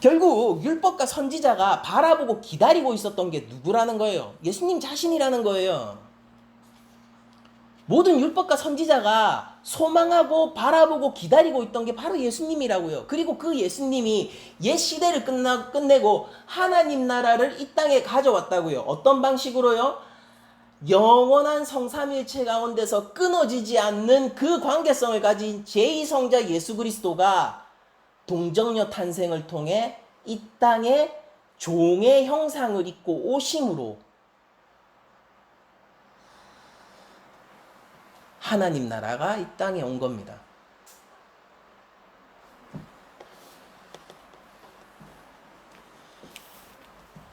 결국 율법과 선지자가 바라보고 기다리고 있었던 게 누구라는 거예요? 예수님 자신이라는 거예요. 모든 율법과 선지자가 소망하고 바라보고 기다리고 있던 게 바로 예수님이라고요. 그리고 그 예수님이 옛 시대를 끝내고 하나님 나라를 이 땅에 가져왔다고요. 어떤 방식으로요? 영원한 성삼일체 가운데서 끊어지지 않는 그 관계성을 가진 제2성자 예수 그리스도가 동정녀 탄생을 통해 이 땅에 종의 형상을 입고 오심으로 하나님 나라가 이 땅에 온 겁니다.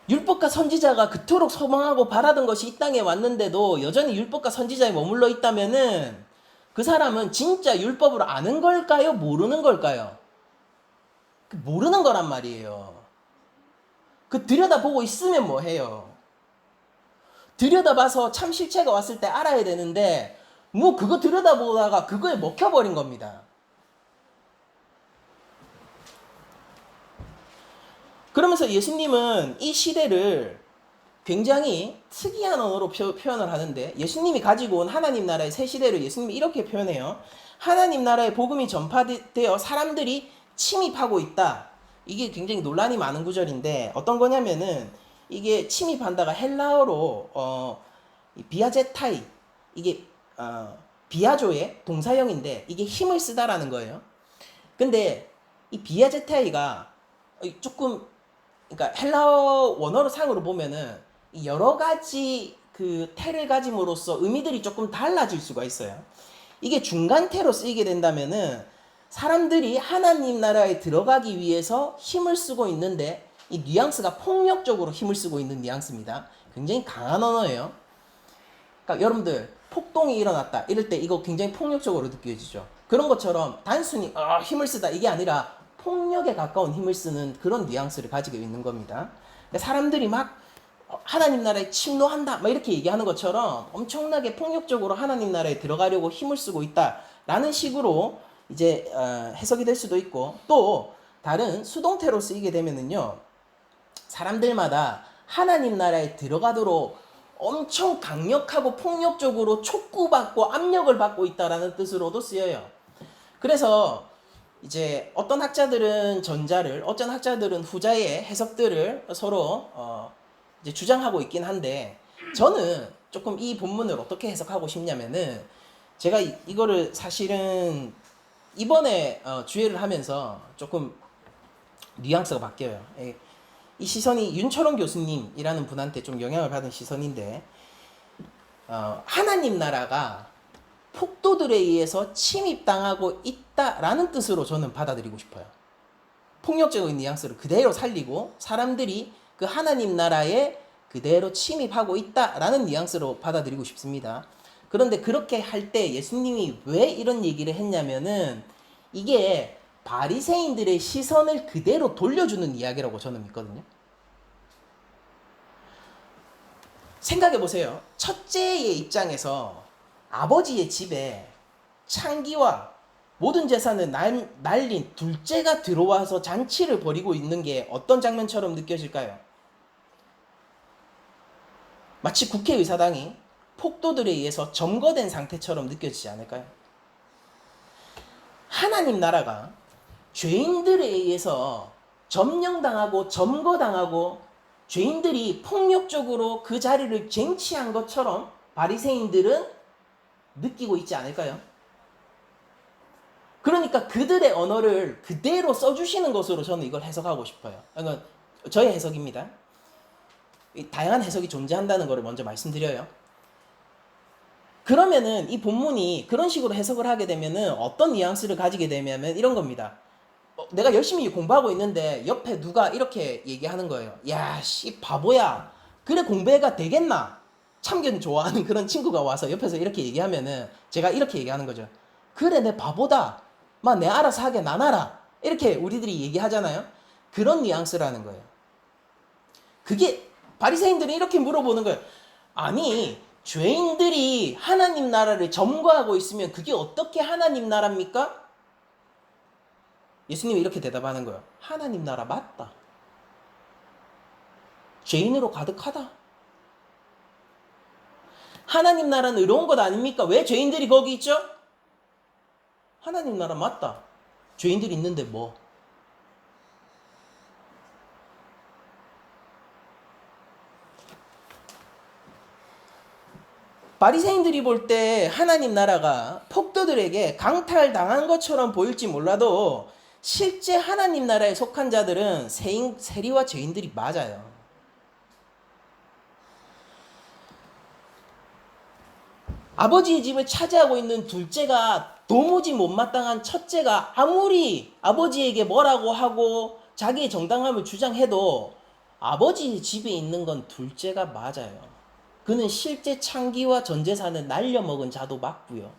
율법과 선지자가 그토록 소망하고 바라던 것이 이 땅에 왔는데도 여전히 율법과 선지자에 머물러 있다면은 그 사람은 진짜 율법을 아는 걸까요? 모르는 걸까요? 모르는 거란 말이에요. 그 들여다보고 있으면 뭐 해요? 들여다봐서 참 실체가 왔을 때 알아야 되는데 뭐 그거 들여다보다가 그거에 먹혀버린 겁니다. 그러면서 예수님은 이 시대를 굉장히 특이한 언어로 표현을 하는데, 예수님이 가지고 온 하나님 나라의 새 시대를 예수님이 이렇게 표현해요. 하나님 나라의 복음이 전파되어 사람들이 침입하고 있다. 이게 굉장히 논란이 많은 구절인데, 어떤 거냐면은 이게 침입한다가 헬라어로 비아제타이, 이게 비아조의 동사형인데 이게 힘을 쓰다라는 거예요. 근데 이 비아제타이가 조금, 그러니까 헬라어 원어로 상으로 보면은 여러 가지 그 태를 가짐으로써 의미들이 조금 달라질 수가 있어요. 이게 중간태로 쓰이게 된다면은 사람들이 하나님 나라에 들어가기 위해서 힘을 쓰고 있는데, 이 뉘앙스가 폭력적으로 힘을 쓰고 있는 뉘앙스입니다. 굉장히 강한 언어예요. 그러니까 여러분들 폭동이 일어났다 이럴 때 이거 굉장히 폭력적으로 느껴지죠. 그런 것처럼 단순히 힘을 쓰다 이게 아니라 폭력에 가까운 힘을 쓰는 그런 뉘앙스를 가지고 있는 겁니다. 사람들이 막 하나님 나라에 침노한다 막 이렇게 얘기하는 것처럼 엄청나게 폭력적으로 하나님 나라에 들어가려고 힘을 쓰고 있다라는 식으로 이제 해석이 될 수도 있고, 또 다른 수동태로 쓰이게 되면은요, 사람들마다 하나님 나라에 들어가도록 엄청 강력하고 폭력적으로 촉구받고 압력을 받고 있다라는 뜻으로도 쓰여요. 그래서 이제 어떤 학자들은 전자를, 어떤 학자들은 후자의 해석들을 서로 이제 주장하고 있긴 한데, 저는 조금 이 본문을 어떻게 해석하고 싶냐면은, 제가 이거를 사실은 이번에 주회를 하면서 조금 뉘앙스가 바뀌어요. 이 시선이 윤철원 교수님이라는 분한테 좀 영향을 받은 시선인데, 하나님 나라가 폭도들에 의해서 침입당하고 있다라는 뜻으로 저는 받아들이고 싶어요. 폭력적인 뉘앙스를 그대로 살리고 사람들이 그 하나님 나라에 그대로 침입하고 있다라는 뉘앙스로 받아들이고 싶습니다. 그런데 그렇게 할 때 예수님이 왜 이런 얘기를 했냐면은, 이게 바리새인들의 시선을 그대로 돌려주는 이야기라고 저는 믿거든요. 생각해 보세요. 첫째의 입장에서 아버지의 집에 창기와 모든 재산을 날린 둘째가 들어와서 잔치를 벌이고 있는 게 어떤 장면처럼 느껴질까요? 마치 국회의사당이 폭도들에 의해서 점거된 상태처럼 느껴지지 않을까요? 하나님 나라가 죄인들에 의해서 점령당하고 점거당하고 죄인들이 폭력적으로 그 자리를 쟁취한 것처럼 바리새인들은 느끼고 있지 않을까요? 그러니까 그들의 언어를 그대로 써주시는 것으로 저는 이걸 해석하고 싶어요. 이건 저의 해석입니다. 다양한 해석이 존재한다는 것을 먼저 말씀드려요. 그러면은 이 본문이 그런 식으로 해석을 하게 되면은 어떤 뉘앙스를 가지게 되냐면 이런 겁니다. 내가 열심히 공부하고 있는데 옆에 누가 이렇게 얘기하는 거예요. 야, 씨 바보야. 그래 공부해가 되겠나? 참견 좋아하는 그런 친구가 와서 옆에서 이렇게 얘기하면은 제가 이렇게 얘기하는 거죠. 그래 내 바보다. 막 내 알아서 하게 나나라. 이렇게 우리들이 얘기하잖아요. 그런 뉘앙스라는 거예요. 그게 바리새인들이 이렇게 물어보는 거예요. 아니 죄인들이 하나님 나라를 점거하고 있으면 그게 어떻게 하나님 나라입니까? 예수님이 이렇게 대답하는 거예요. 하나님 나라 맞다. 죄인으로 가득하다. 하나님 나라는 의로운 것 아닙니까? 왜 죄인들이 거기 있죠? 하나님 나라 맞다. 죄인들이 있는데 뭐? 바리새인들이 볼 때 하나님 나라가 폭도들에게 강탈당한 것처럼 보일지 몰라도 실제 하나님 나라에 속한 자들은 세리와 죄인들이 맞아요. 아버지의 집을 차지하고 있는 둘째가 도무지 못마땅한 첫째가 아무리 아버지에게 뭐라고 하고 자기의 정당함을 주장해도 아버지의 집에 있는 건 둘째가 맞아요. 그는 실제 창기와 전 재산을 날려먹은 자도 맞고요.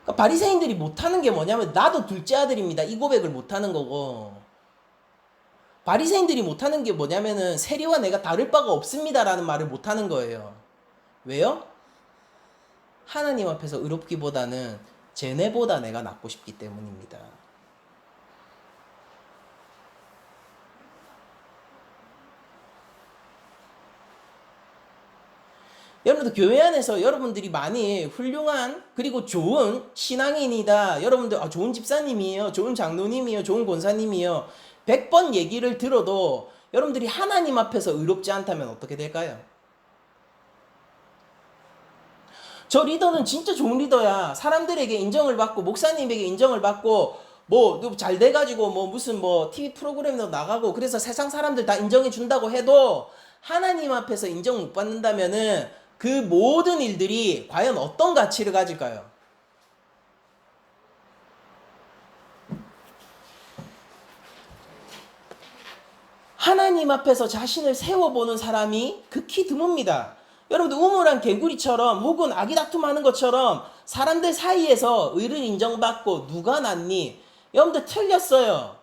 그러니까 바리새인들이 못하는 게 뭐냐면 나도 둘째 아들입니다. 이 고백을 못하는 거고, 바리새인들이 못하는 게 뭐냐면은 세리와 내가 다를 바가 없습니다라는 말을 못하는 거예요. 왜요? 하나님 앞에서 의롭기보다는 쟤네보다 내가 낫고 싶기 때문입니다. 여러분들 교회 안에서 여러분들이 많이 훌륭한 그리고 좋은 신앙인이다. 여러분들 좋은 집사님이에요. 좋은 장로님이에요. 좋은 권사님이에요. 100번 얘기를 들어도 여러분들이 하나님 앞에서 의롭지 않다면 어떻게 될까요? 저 리더는 진짜 좋은 리더야. 사람들에게 인정을 받고 목사님에게 인정을 받고 뭐 잘 돼가지고 뭐 무슨 뭐 TV 프로그램도 나가고 그래서 세상 사람들 다 인정해 준다고 해도 하나님 앞에서 인정 못 받는다면은 그 모든 일들이 과연 어떤 가치를 가질까요? 하나님 앞에서 자신을 세워보는 사람이 극히 드뭅니다. 여러분들 우물한 개구리처럼 혹은 아기 다툼하는 것처럼 사람들 사이에서 의를 인정받고 누가 낫니? 여러분들 틀렸어요.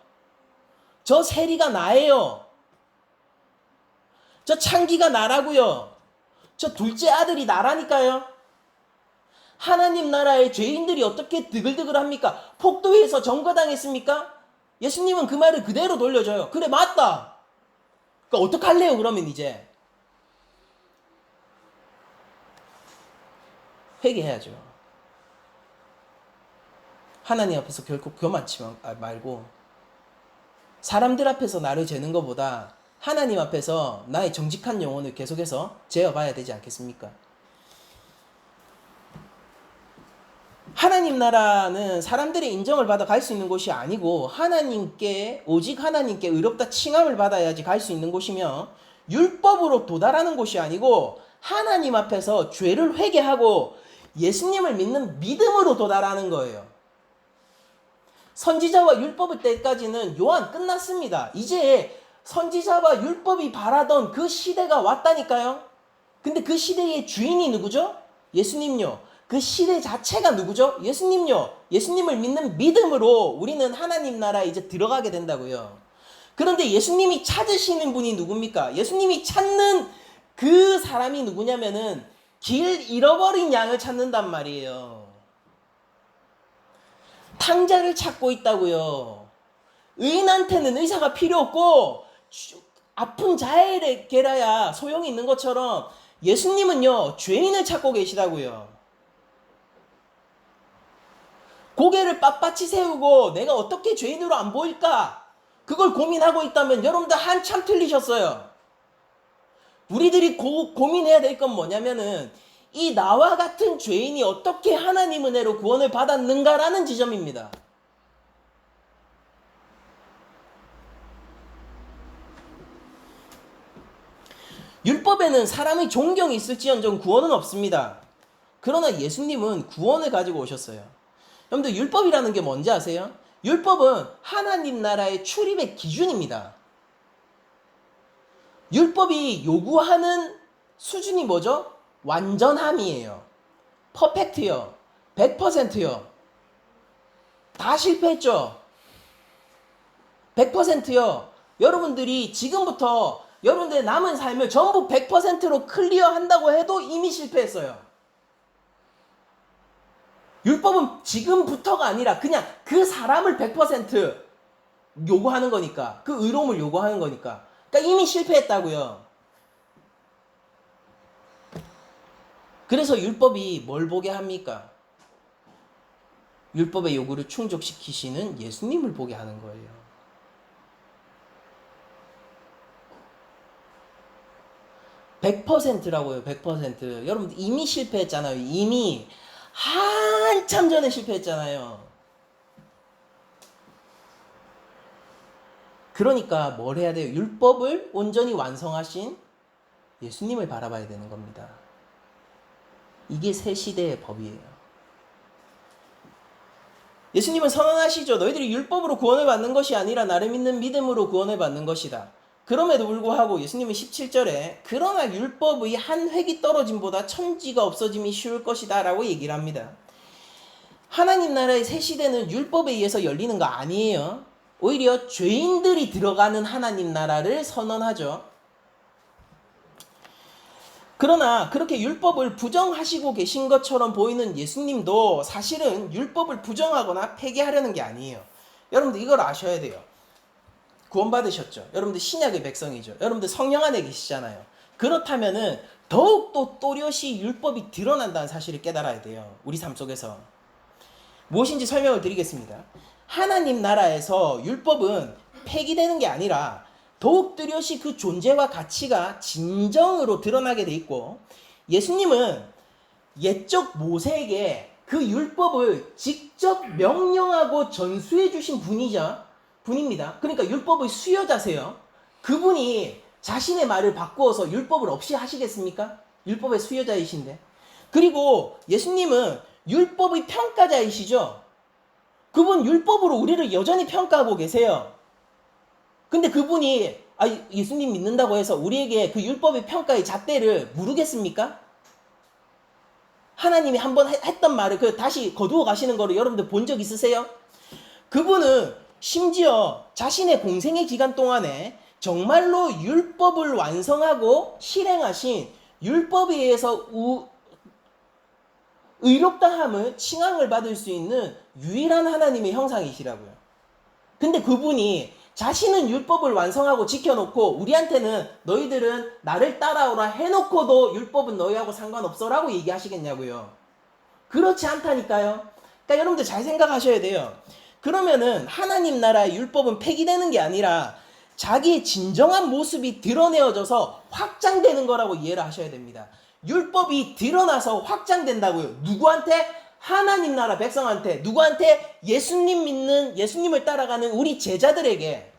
저 세리가 나예요. 저 창기가 나라고요. 저 둘째 아들이 나라니까요. 하나님 나라의 죄인들이 어떻게 드글드글합니까? 폭도에서 점거당했습니까? 예수님은 그 말을 그대로 돌려줘요. 그래 맞다. 그러니까 어떡할래요 그러면 이제? 회개해야죠. 하나님 앞에서 결코 교만치 말고 사람들 앞에서 나를 재는 것보다 하나님 앞에서 나의 정직한 영혼을 계속해서 재어봐야 되지 않겠습니까? 하나님 나라는 사람들의 인정을 받아 갈 수 있는 곳이 아니고 오직 하나님께 의롭다 칭함을 받아야지 갈 수 있는 곳이며 율법으로 도달하는 곳이 아니고 하나님 앞에서 죄를 회개하고 예수님을 믿는 믿음으로 도달하는 거예요. 선지자와 율법의 때까지는 요한 끝났습니다. 이제 선지자와 율법이 바라던 그 시대가 왔다니까요. 근데 그 시대의 주인이 누구죠? 예수님요. 그 시대 자체가 누구죠? 예수님요. 예수님을 믿는 믿음으로 우리는 하나님 나라에 이제 들어가게 된다고요. 그런데 예수님이 찾으시는 분이 누굽니까? 예수님이 찾는 그 사람이 누구냐면은 길 잃어버린 양을 찾는단 말이에요. 탕자를 찾고 있다고요. 의인한테는 의사가 필요 없고 아픈 자에게라야 소용이 있는 것처럼 예수님은요 죄인을 찾고 계시다고요. 고개를 빳빳이 세우고 내가 어떻게 죄인으로 안 보일까 그걸 고민하고 있다면 여러분들 한참 틀리셨어요. 우리들이 고민해야 될 건 뭐냐면은 이 나와 같은 죄인이 어떻게 하나님 은혜로 구원을 받았는가라는 지점입니다. 율법에는 사람의 존경이 있을지언정 구원은 없습니다. 그러나 예수님은 구원을 가지고 오셨어요. 여러분들 율법이라는 게 뭔지 아세요? 율법은 하나님 나라의 출입의 기준입니다. 율법이 요구하는 수준이 뭐죠? 완전함이에요. 퍼펙트요. 100%요. 다 실패했죠? 100%요. 여러분들이 지금부터 여러분들의 남은 삶을 전부 100%로 클리어한다고 해도 이미 실패했어요. 율법은 지금부터가 아니라 그냥 그 사람을 100% 요구하는 거니까. 그 의로움을 요구하는 거니까. 그러니까 이미 실패했다고요. 그래서 율법이 뭘 보게 합니까? 율법의 요구를 충족시키시는 예수님을 보게 하는 거예요. (100%라고요) 100%. 여러분 이미 실패했잖아요. 이미 한참 전에 실패했잖아요. 그러니까 뭘 해야 돼요? 율법을 온전히 완성하신 예수님을 바라봐야 되는 겁니다. 이게 새 시대의 법이에요. 예수님은 선언하시죠. 너희들이 율법으로 구원을 받는 것이 아니라 나를 믿는 믿음으로 구원을 받는 것이다. 그럼에도 불구하고 예수님은 17절에 그러나 율법의 한 획이 떨어짐보다 천지가 없어짐이 쉬울 것이다 라고 얘기를 합니다. 하나님 나라의 새 시대는 율법에 의해서 열리는 거 아니에요. 오히려 죄인들이 들어가는 하나님 나라를 선언하죠. 그러나 그렇게 율법을 부정하시고 계신 것처럼 보이는 예수님도 사실은 율법을 부정하거나 폐기하려는 게 아니에요. 여러분들 이걸 아셔야 돼요. 구원받으셨죠. 여러분들 신약의 백성이죠. 여러분들 성령 안에 계시잖아요. 그렇다면은 더욱더 또렷이 율법이 드러난다는 사실을 깨달아야 돼요. 우리 삶 속에서. 무엇인지 설명을 드리겠습니다. 하나님 나라에서 율법은 폐기되는 게 아니라 더욱 뚜렷이 그 존재와 가치가 진정으로 드러나게 돼 있고, 예수님은 옛적 모세에게 그 율법을 직접 명령하고 전수해 주신 분입니다. 그러니까 율법의 수여자세요. 그분이 자신의 말을 바꾸어서 율법을 없이 하시겠습니까? 율법의 수여자이신데. 그리고 예수님은 율법의 평가자이시죠. 그분 율법으로 우리를 여전히 평가하고 계세요. 근데 그분이 예수님 믿는다고 해서 우리에게 그 율법의 평가의 잣대를 물으겠습니까? 하나님이 한번 했던 말을 다시 거두어 가시는 거를 여러분들 본 적 있으세요? 그분은 심지어 자신의 공생의 기간 동안에 정말로 율법을 완성하고 실행하신 율법에 의해서 의롭다함을 칭함을 받을 수 있는 유일한 하나님의 형상이시라고요. 근데 그분이 자신은 율법을 완성하고 지켜놓고 우리한테는 너희들은 나를 따라오라 해놓고도 율법은 너희하고 상관없어라고 얘기하시겠냐고요. 그렇지 않다니까요. 그러니까 여러분들 잘 생각하셔야 돼요. 그러면은 하나님 나라의 율법은 폐기되는 게 아니라 자기의 진정한 모습이 드러내어져서 확장되는 거라고 이해를 하셔야 됩니다. 율법이 드러나서 확장된다고요. 누구한테? 하나님 나라 백성한테. 누구한테? 예수님을 따라가는 우리 제자들에게.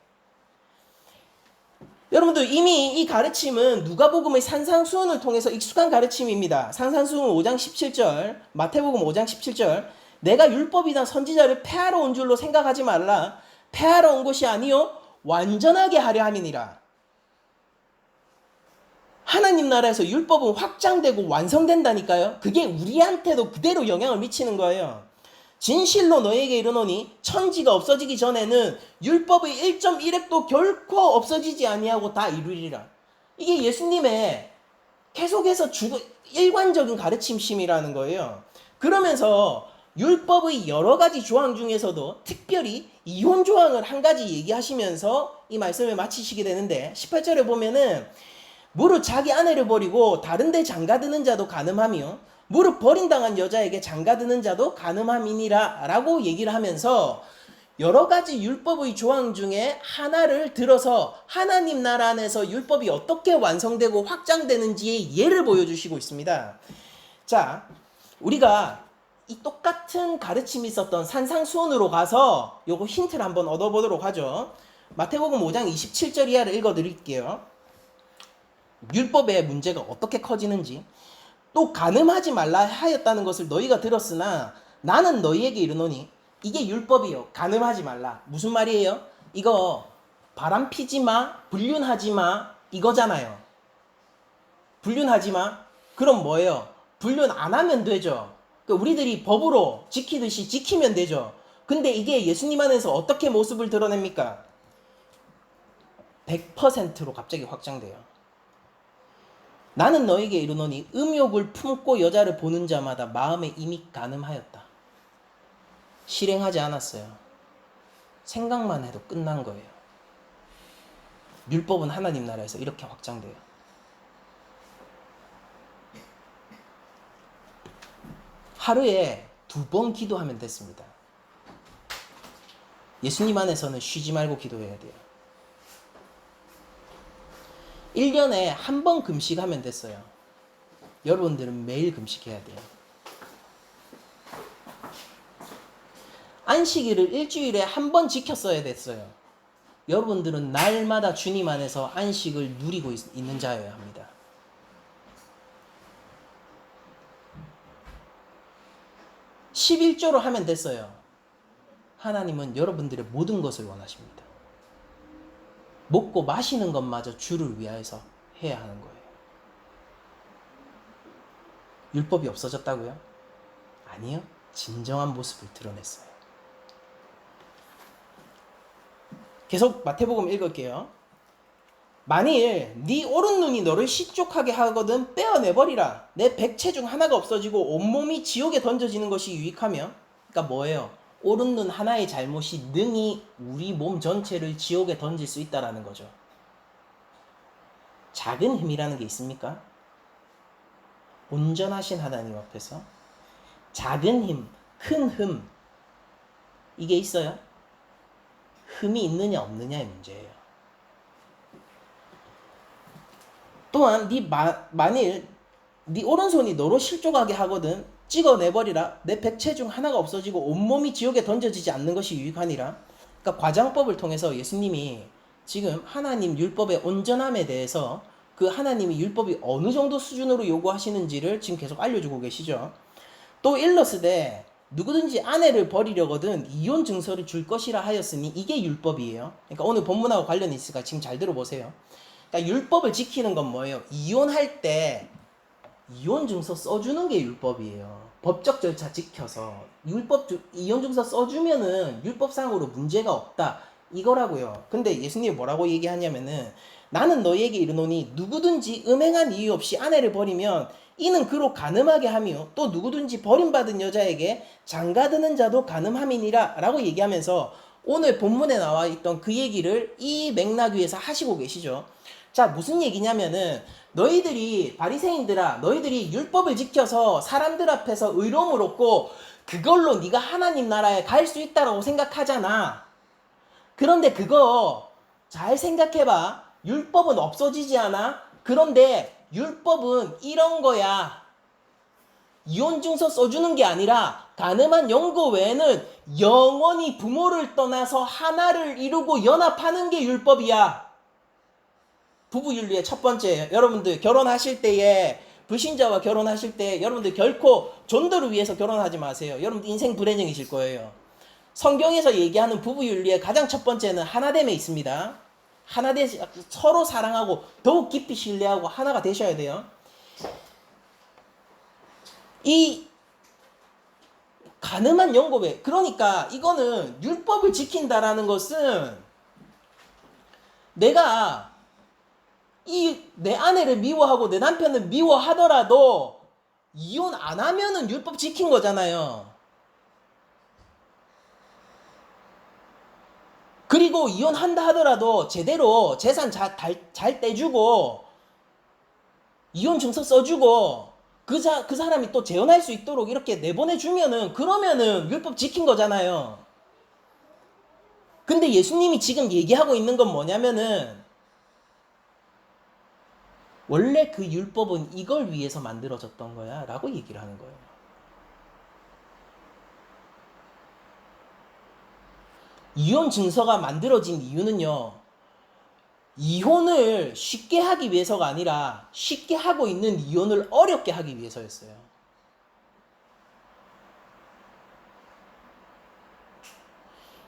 여러분들 이미 이 가르침은 누가복음의 산상수훈을 통해서 익숙한 가르침입니다. 산상수훈 5장 17절, 마태복음 5장 17절. 내가 율법이나 선지자를 폐하러 온 줄로 생각하지 말라. 폐하러 온 것이 아니요 완전하게 하려 함이니라. 하나님 나라에서 율법은 확장되고 완성된다니까요. 그게 우리한테도 그대로 영향을 미치는 거예요. 진실로 너에게 이르노니 천지가 없어지기 전에는 율법의 1.1획도 결코 없어지지 아니하고 다 이루리라. 이게 예수님의 계속해서 일관적인 가르침심이라는 거예요. 그러면서 율법의 여러 가지 조항 중에서도 특별히 이혼 조항을 한 가지 얘기하시면서 이 말씀을 마치시게 되는데 18절에 보면은 무릇 자기 아내를 버리고 다른 데 장가드는 자도 간음하며 무릇 버림당한 여자에게 장가드는 자도 간음함이니라 라고 얘기를 하면서 여러 가지 율법의 조항 중에 하나를 들어서 하나님 나라 안에서 율법이 어떻게 완성되고 확장되는지의 예를 보여주시고 있습니다. 자, 우리가 이 똑같은 가르침이 있었던 산상수훈으로 가서 요거 힌트를 한번 얻어보도록 하죠. 마태복음 5장 27절 이하를 읽어드릴게요. 율법의 문제가 어떻게 커지는지. 또 간음하지 말라 하였다는 것을 너희가 들었으나 나는 너희에게 이르노니 이게 율법이요. 간음하지 말라. 무슨 말이에요? 이거 바람 피지 마, 불륜하지 마 이거잖아요. 불륜하지 마. 그럼 뭐예요? 불륜 안 하면 되죠. 우리들이 법으로 지키듯이 지키면 되죠. 근데 이게 예수님 안에서 어떻게 모습을 드러냅니까? 100%로 갑자기 확장돼요. 나는 너에게 이르노니 음욕을 품고 여자를 보는 자마다 마음에 이미 간음하였다. 실행하지 않았어요. 생각만 해도 끝난 거예요. 율법은 하나님 나라에서 이렇게 확장돼요. 하루에 2번 기도하면 됐습니다. 예수님 안에서는 쉬지 말고 기도해야 돼요. 1년에 1번 금식하면 됐어요. 여러분들은 매일 금식해야 돼요. 안식일을 일주일에 1번 지켰어야 됐어요. 여러분들은 날마다 주님 안에서 안식을 누리고 있는 자여야 합니다. (11조로) 하면 됐어요. 하나님은 여러분들의 모든 것을 원하십니다. 먹고 마시는 것마저 주를 위하여서 해야 하는 거예요. 율법이 없어졌다고요? 아니요. 진정한 모습을 드러냈어요. 계속 마태복음 읽을게요. 만일 네 오른 눈이 너를 실족하게 하거든 빼어내버리라. 내 백체 중 하나가 없어지고 온몸이 지옥에 던져지는 것이 유익하며, 그러니까 뭐예요? 오른 눈 하나의 잘못이 능히 우리 몸 전체를 지옥에 던질 수 있다라는 거죠. 작은 힘이라는 게 있습니까? 온전하신 하나님 앞에서 작은 힘, 큰 흠, 이게 있어요? 흠이 있느냐 없느냐의 문제예요. 또한 만일 네 오른손이 너로 실족하게 하거든 찍어내버리라. 내 백체 중 하나가 없어지고 온몸이 지옥에 던져지지 않는 것이 유익하니라. 그러니까 과장법을 통해서 예수님이 지금 하나님 율법의 온전함에 대해서 그 하나님이 율법이 어느 정도 수준으로 요구하시는지를 지금 계속 알려주고 계시죠. 또 일러스되 누구든지 아내를 버리려거든 이혼 증서를 줄 것이라 하였으니 이게 율법이에요. 그러니까 오늘 본문하고 관련이 있으니까 지금 잘 들어보세요. 그러니까 율법을 지키는 건 뭐예요? 이혼할 때 이혼 증서 써주는 게 율법이에요. 법적 절차 지켜서 이혼 증서 써주면은 율법상으로 문제가 없다 이거라고요. 근데 예수님이 뭐라고 얘기하냐면은 나는 너희에게 이르노니 누구든지 음행한 이유 없이 아내를 버리면 이는 그로 간음하게 하며 또 누구든지 버림받은 여자에게 장가드는 자도 간음함이니라 라고 얘기하면서 오늘 본문에 나와 있던 그 얘기를 이 맥락 위에서 하시고 계시죠. 자, 무슨 얘기냐면은 너희들이 바리새인들아, 너희들이 율법을 지켜서 사람들 앞에서 의로움을 얻고 그걸로 네가 하나님 나라에 갈 수 있다라고 생각하잖아. 그런데 그거 잘 생각해봐. 율법은 없어지지 않아? 그런데 율법은 이런 거야. 이혼증서 써주는 게 아니라 가늠한 영거 외에는 영원히 부모를 떠나서 하나를 이루고 연합하는 게 율법이야. 부부윤리의 첫 번째, 여러분들 결혼하실 때에 불신자와 결혼하실 때 여러분들 결코 존도를 위해서 결혼하지 마세요. 여러분들 인생 불행해질 거예요. 성경에서 얘기하는 부부윤리의 가장 첫 번째는 하나됨에 있습니다. 서로 사랑하고 더욱 깊이 신뢰하고 하나가 되셔야 돼요. 이 가늠한 영고배, 그러니까 이거는 율법을 지킨다라는 것은 내가 내 아내를 미워하고 내 남편을 미워하더라도 이혼 안 하면은 율법 지킨 거잖아요. 그리고 이혼한다 하더라도 제대로 재산 잘 떼주고 이혼 증서 써주고 그 사람이 또 재혼할 수 있도록 이렇게 내보내주면은 그러면은 율법 지킨 거잖아요. 근데 예수님이 지금 얘기하고 있는 건 뭐냐면은 원래 그 율법은 이걸 위해서 만들어졌던 거야 라고 얘기를 하는 거예요. 이혼 증서가 만들어진 이유는요, 이혼을 쉽게 하기 위해서가 아니라 쉽게 하고 있는 이혼을 어렵게 하기 위해서였어요.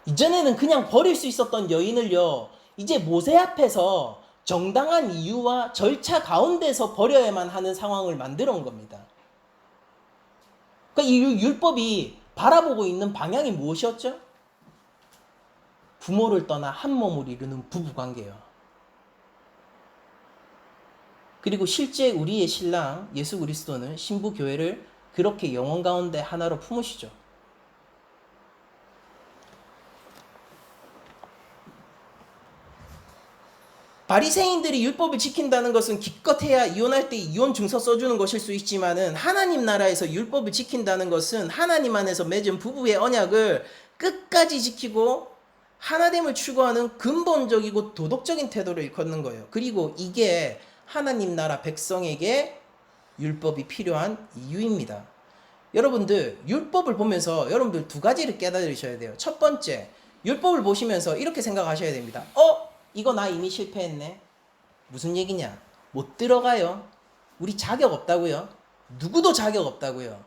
이전에는 그냥 버릴 수 있었던 여인을요, 이제 모세 앞에서 정당한 이유와 절차 가운데서 버려야만 하는 상황을 만들어 온 겁니다. 그러니까 이 율법이 바라보고 있는 방향이 무엇이었죠? 부모를 떠나 한 몸을 이루는 부부관계요. 그리고 실제 우리의 신랑 예수 그리스도는 신부 교회를 그렇게 영혼 가운데 하나로 품으시죠. 바리새인들이 율법을 지킨다는 것은 기껏해야 이혼할 때 이혼 증서 써주는 것일 수 있지만은 하나님 나라에서 율법을 지킨다는 것은 하나님 안에서 맺은 부부의 언약을 끝까지 지키고 하나됨을 추구하는 근본적이고 도덕적인 태도를 일컫는 거예요. 그리고 이게 하나님 나라 백성에게 율법이 필요한 이유입니다. 여러분들 율법을 보면서 여러분들 두 가지를 깨달으셔야 돼요. 첫 번째, 율법을 보시면서 이렇게 생각하셔야 됩니다. 이거 나 이미 실패했네. 무슨 얘기냐? 못 들어가요. 우리 자격 없다고요. 누구도 자격 없다고요.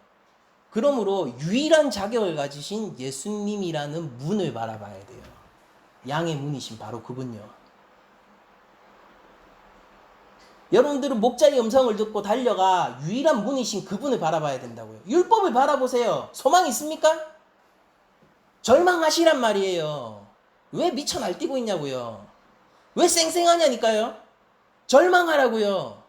그러므로 유일한 자격을 가지신 예수님이라는 문을 바라봐야 돼요. 양의 문이신 바로 그분요. 여러분들은 목자의 음성을 듣고 달려가 유일한 문이신 그분을 바라봐야 된다고요. 율법을 바라보세요. 소망 있습니까? 절망하시란 말이에요. 왜 미쳐 날뛰고 있냐고요. 왜 쌩쌩하냐니까요. 절망하라고요.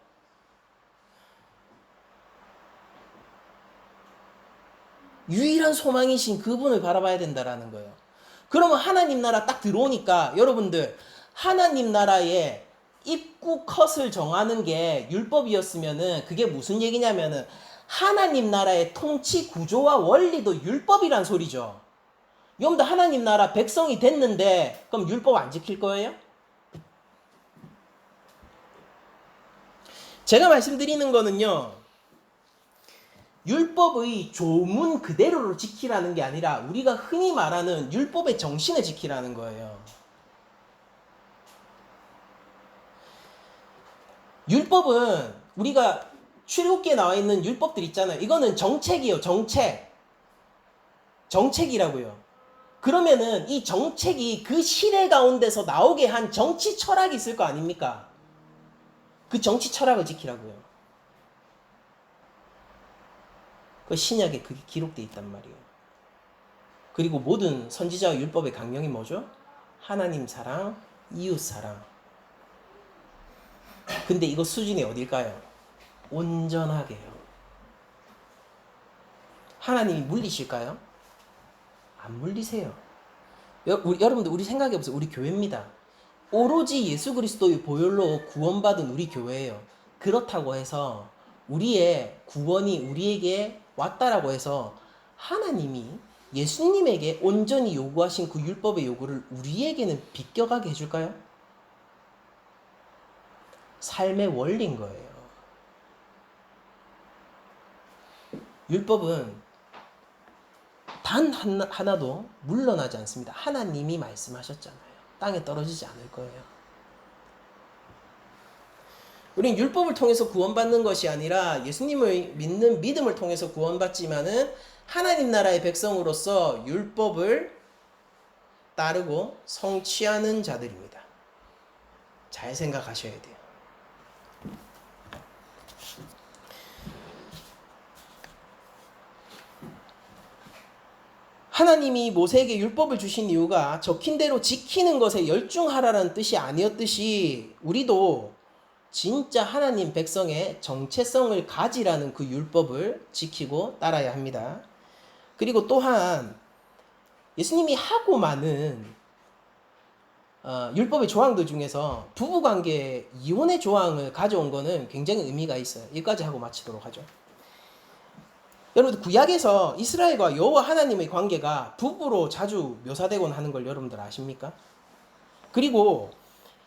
유일한 소망이신 그분을 바라봐야 된다라는 거예요. 그러면 하나님 나라 딱 들어오니까 여러분들 하나님 나라에 입구 컷을 정하는 게 율법이었으면은 그게 무슨 얘기냐면은 하나님 나라의 통치 구조와 원리도 율법이란 소리죠. 여러분들 하나님 나라 백성이 됐는데 그럼 율법 안 지킬 거예요? 제가 말씀드리는 거는요. 율법의 조문 그대로를 지키라는 게 아니라 우리가 흔히 말하는 율법의 정신을 지키라는 거예요. 율법은 우리가 출애굽기에 나와 있는 율법들 있잖아요. 이거는 정책이에요. 정책이라고요. 그러면은 이 정책이 그 시대 가운데서 나오게 한 정치 철학이 있을 거 아닙니까? 그 정치 철학을 지키라고요. 그 신약에 그게 기록되어 있단 말이에요. 그리고 모든 선지자와 율법의 강령이 뭐죠? 하나님 사랑, 이웃 사랑. 근데 이거 수준이 어딜까요? 온전하게요. 하나님이 물리실까요? 안 물리세요. 여러분들 우리 생각해보세요. 우리 교회입니다. 오로지 예수 그리스도의 보혈로 구원받은 우리 교회예요. 그렇다고 해서 우리의 구원이 우리에게 왔다라고 해서 하나님이 예수님에게 온전히 요구하신 그 율법의 요구를 우리에게는 비껴가게 해줄까요? 삶의 원리인 거예요. 율법은 단 하나도 물러나지 않습니다. 하나님이 말씀하셨잖아요. 땅에 떨어지지 않을 거예요. 우린 율법을 통해서 구원받는 것이 아니라 예수님을 믿는 믿음을 통해서 구원받지만은 하나님 나라의 백성으로서 율법을 따르고 성취하는 자들입니다. 잘 생각하셔야 돼요. 하나님이 모세에게 율법을 주신 이유가 적힌 대로 지키는 것에 열중하라는 뜻이 아니었듯이 우리도 진짜 하나님 백성의 정체성을 가지라는 그 율법을 지키고 따라야 합니다. 그리고 또한 예수님이 하고 많은 율법의 조항들 중에서 부부관계 이혼의 조항을 가져온 거는 굉장히 의미가 있어요. 여기까지 하고 마치도록 하죠. 여러분들 구약에서 이스라엘과 여호와 하나님의 관계가 부부로 자주 묘사되곤 하는 걸 여러분들 아십니까? 그리고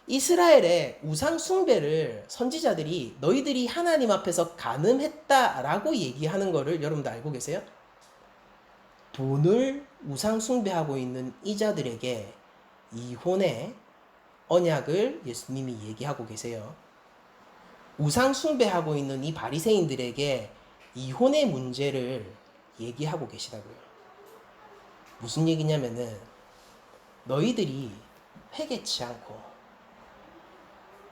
이스라엘의 우상 숭배를 선지자들이 너희들이 하나님 앞에서 간음했다라고 얘기하는 거를 여러분들 알고 계세요? 돈을 우상 숭배하고 있는 이자들에게 이혼의 언약을 예수님이 얘기하고 계세요. 우상 숭배하고 있는 이 바리새인들에게 이혼의 문제를 얘기하고 계시다고요. 무슨 얘기냐면은 너희들이 회개치 않고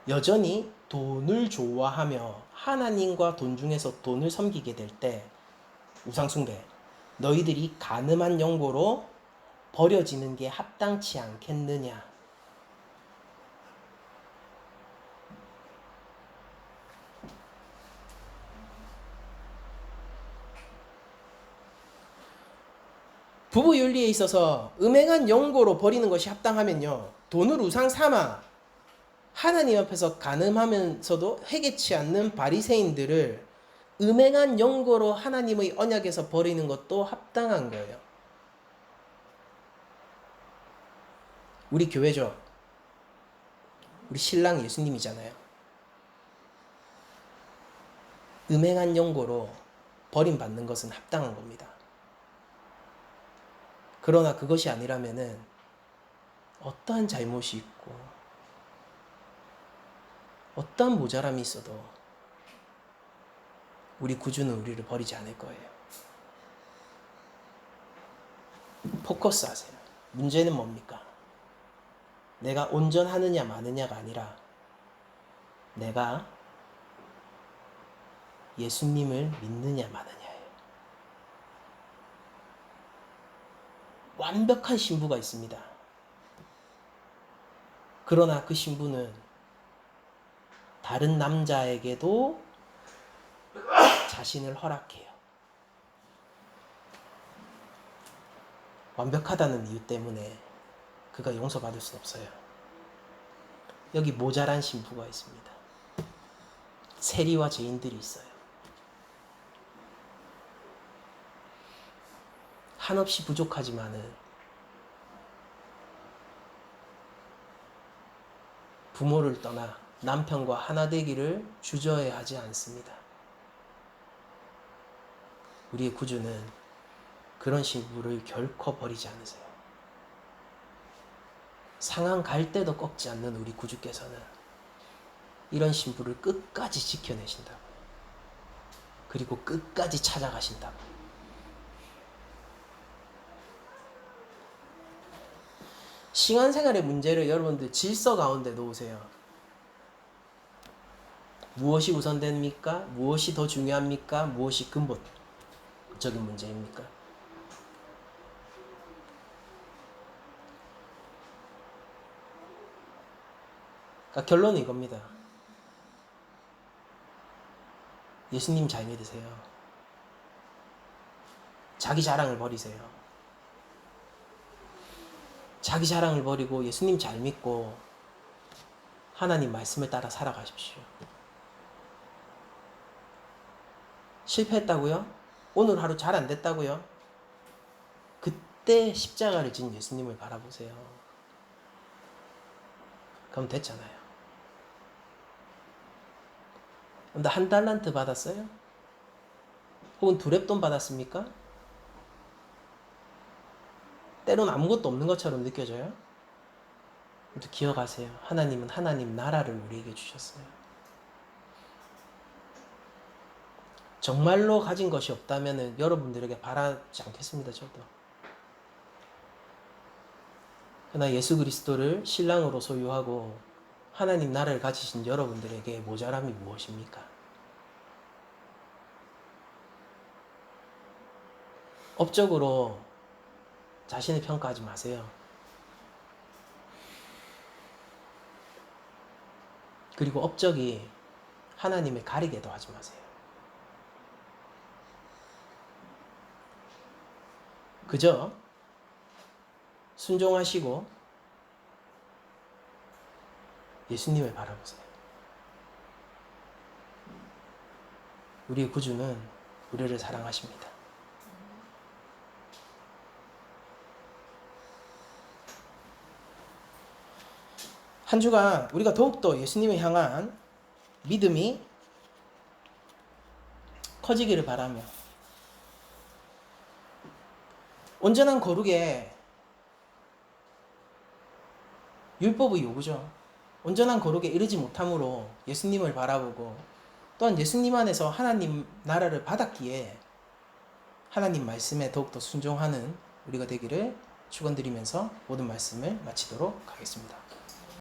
여전히 돈을 좋아하며 하나님과 돈 중에서 돈을 섬기게 될 때 우상 숭배, 너희들이 간음한 영고로 버려지는 게 합당치 않겠느냐. 부부 윤리에 있어서 음행한 영고로 버리는 것이 합당하면요. 돈을 우상 삼아 하나님 앞에서 간음하면서도 회개치 않는 바리새인들을 음행한 영고로 하나님의 언약에서 버리는 것도 합당한 거예요. 우리 교회죠. 우리 신랑 예수님이잖아요. 음행한 영고로 버림받는 것은 합당한 겁니다. 그러나 그것이 아니라면은 어떠한 잘못이 있고 어떠한 모자람이 있어도 우리 구주는 우리를 버리지 않을 거예요. 포커스 하세요. 문제는 뭡니까? 내가 온전하느냐 마느냐가 아니라 내가 예수님을 믿느냐 마느냐예요. 완벽한 신부가 있습니다. 그러나 그 신부는 다른 남자에게도 자신을 허락해요. 완벽하다는 이유 때문에 그가 용서받을 수 없어요. 여기 모자란 신부가 있습니다. 세리와 죄인들이 있어요. 한없이 부족하지만은 부모를 떠나 남편과 하나 되기를 주저해하지 않습니다. 우리의 구주는 그런 신부를 결코 버리지 않으세요. 상한 갈 때도 꺾지 않는 우리 구주께서는 이런 신부를 끝까지 지켜내신다고. 그리고 끝까지 찾아가신다고. 신앙생활의 문제를 여러분들 질서 가운데 놓으세요. 무엇이 우선됩니까? 무엇이 더 중요합니까? 무엇이 근본적인 문제입니까? 그러니까 결론은 이겁니다. 예수님 잘 믿으세요. 자기 자랑을 버리세요. 자기 자랑을 버리고 예수님 잘 믿고 하나님 말씀을 따라 살아가십시오. 실패했다고요? 오늘 하루 잘 안 됐다고요? 그때 십자가를 진 예수님을 바라보세요. 그럼 됐잖아요. 나 한 달란트 받았어요? 혹은 두렙돈 받았습니까? 때론 아무것도 없는 것처럼 느껴져요? 또 기억하세요. 하나님은 하나님 나라를 우리에게 주셨어요. 정말로 가진 것이 없다면 여러분들에게 바라지 않겠습니다. 저도. 그러나 예수 그리스도를 신랑으로 소유하고 하나님 나라를 가지신 여러분들에게 모자람이 무엇입니까? 업적으로 자신을 평가하지 마세요. 그리고 업적이 하나님을 가리게도 하지 마세요. 그저 순종하시고 예수님을 바라보세요. 우리의 구주는 우리를 사랑하십니다. 한 주간 우리가 더욱더 예수님을 향한 믿음이 커지기를 바라며 온전한 거룩에 율법의 요구죠. 온전한 거룩에 이르지 못함으로 예수님을 바라보고 또한 예수님 안에서 하나님 나라를 받았기에 하나님 말씀에 더욱더 순종하는 우리가 되기를 축원드리면서 모든 말씀을 마치도록 하겠습니다.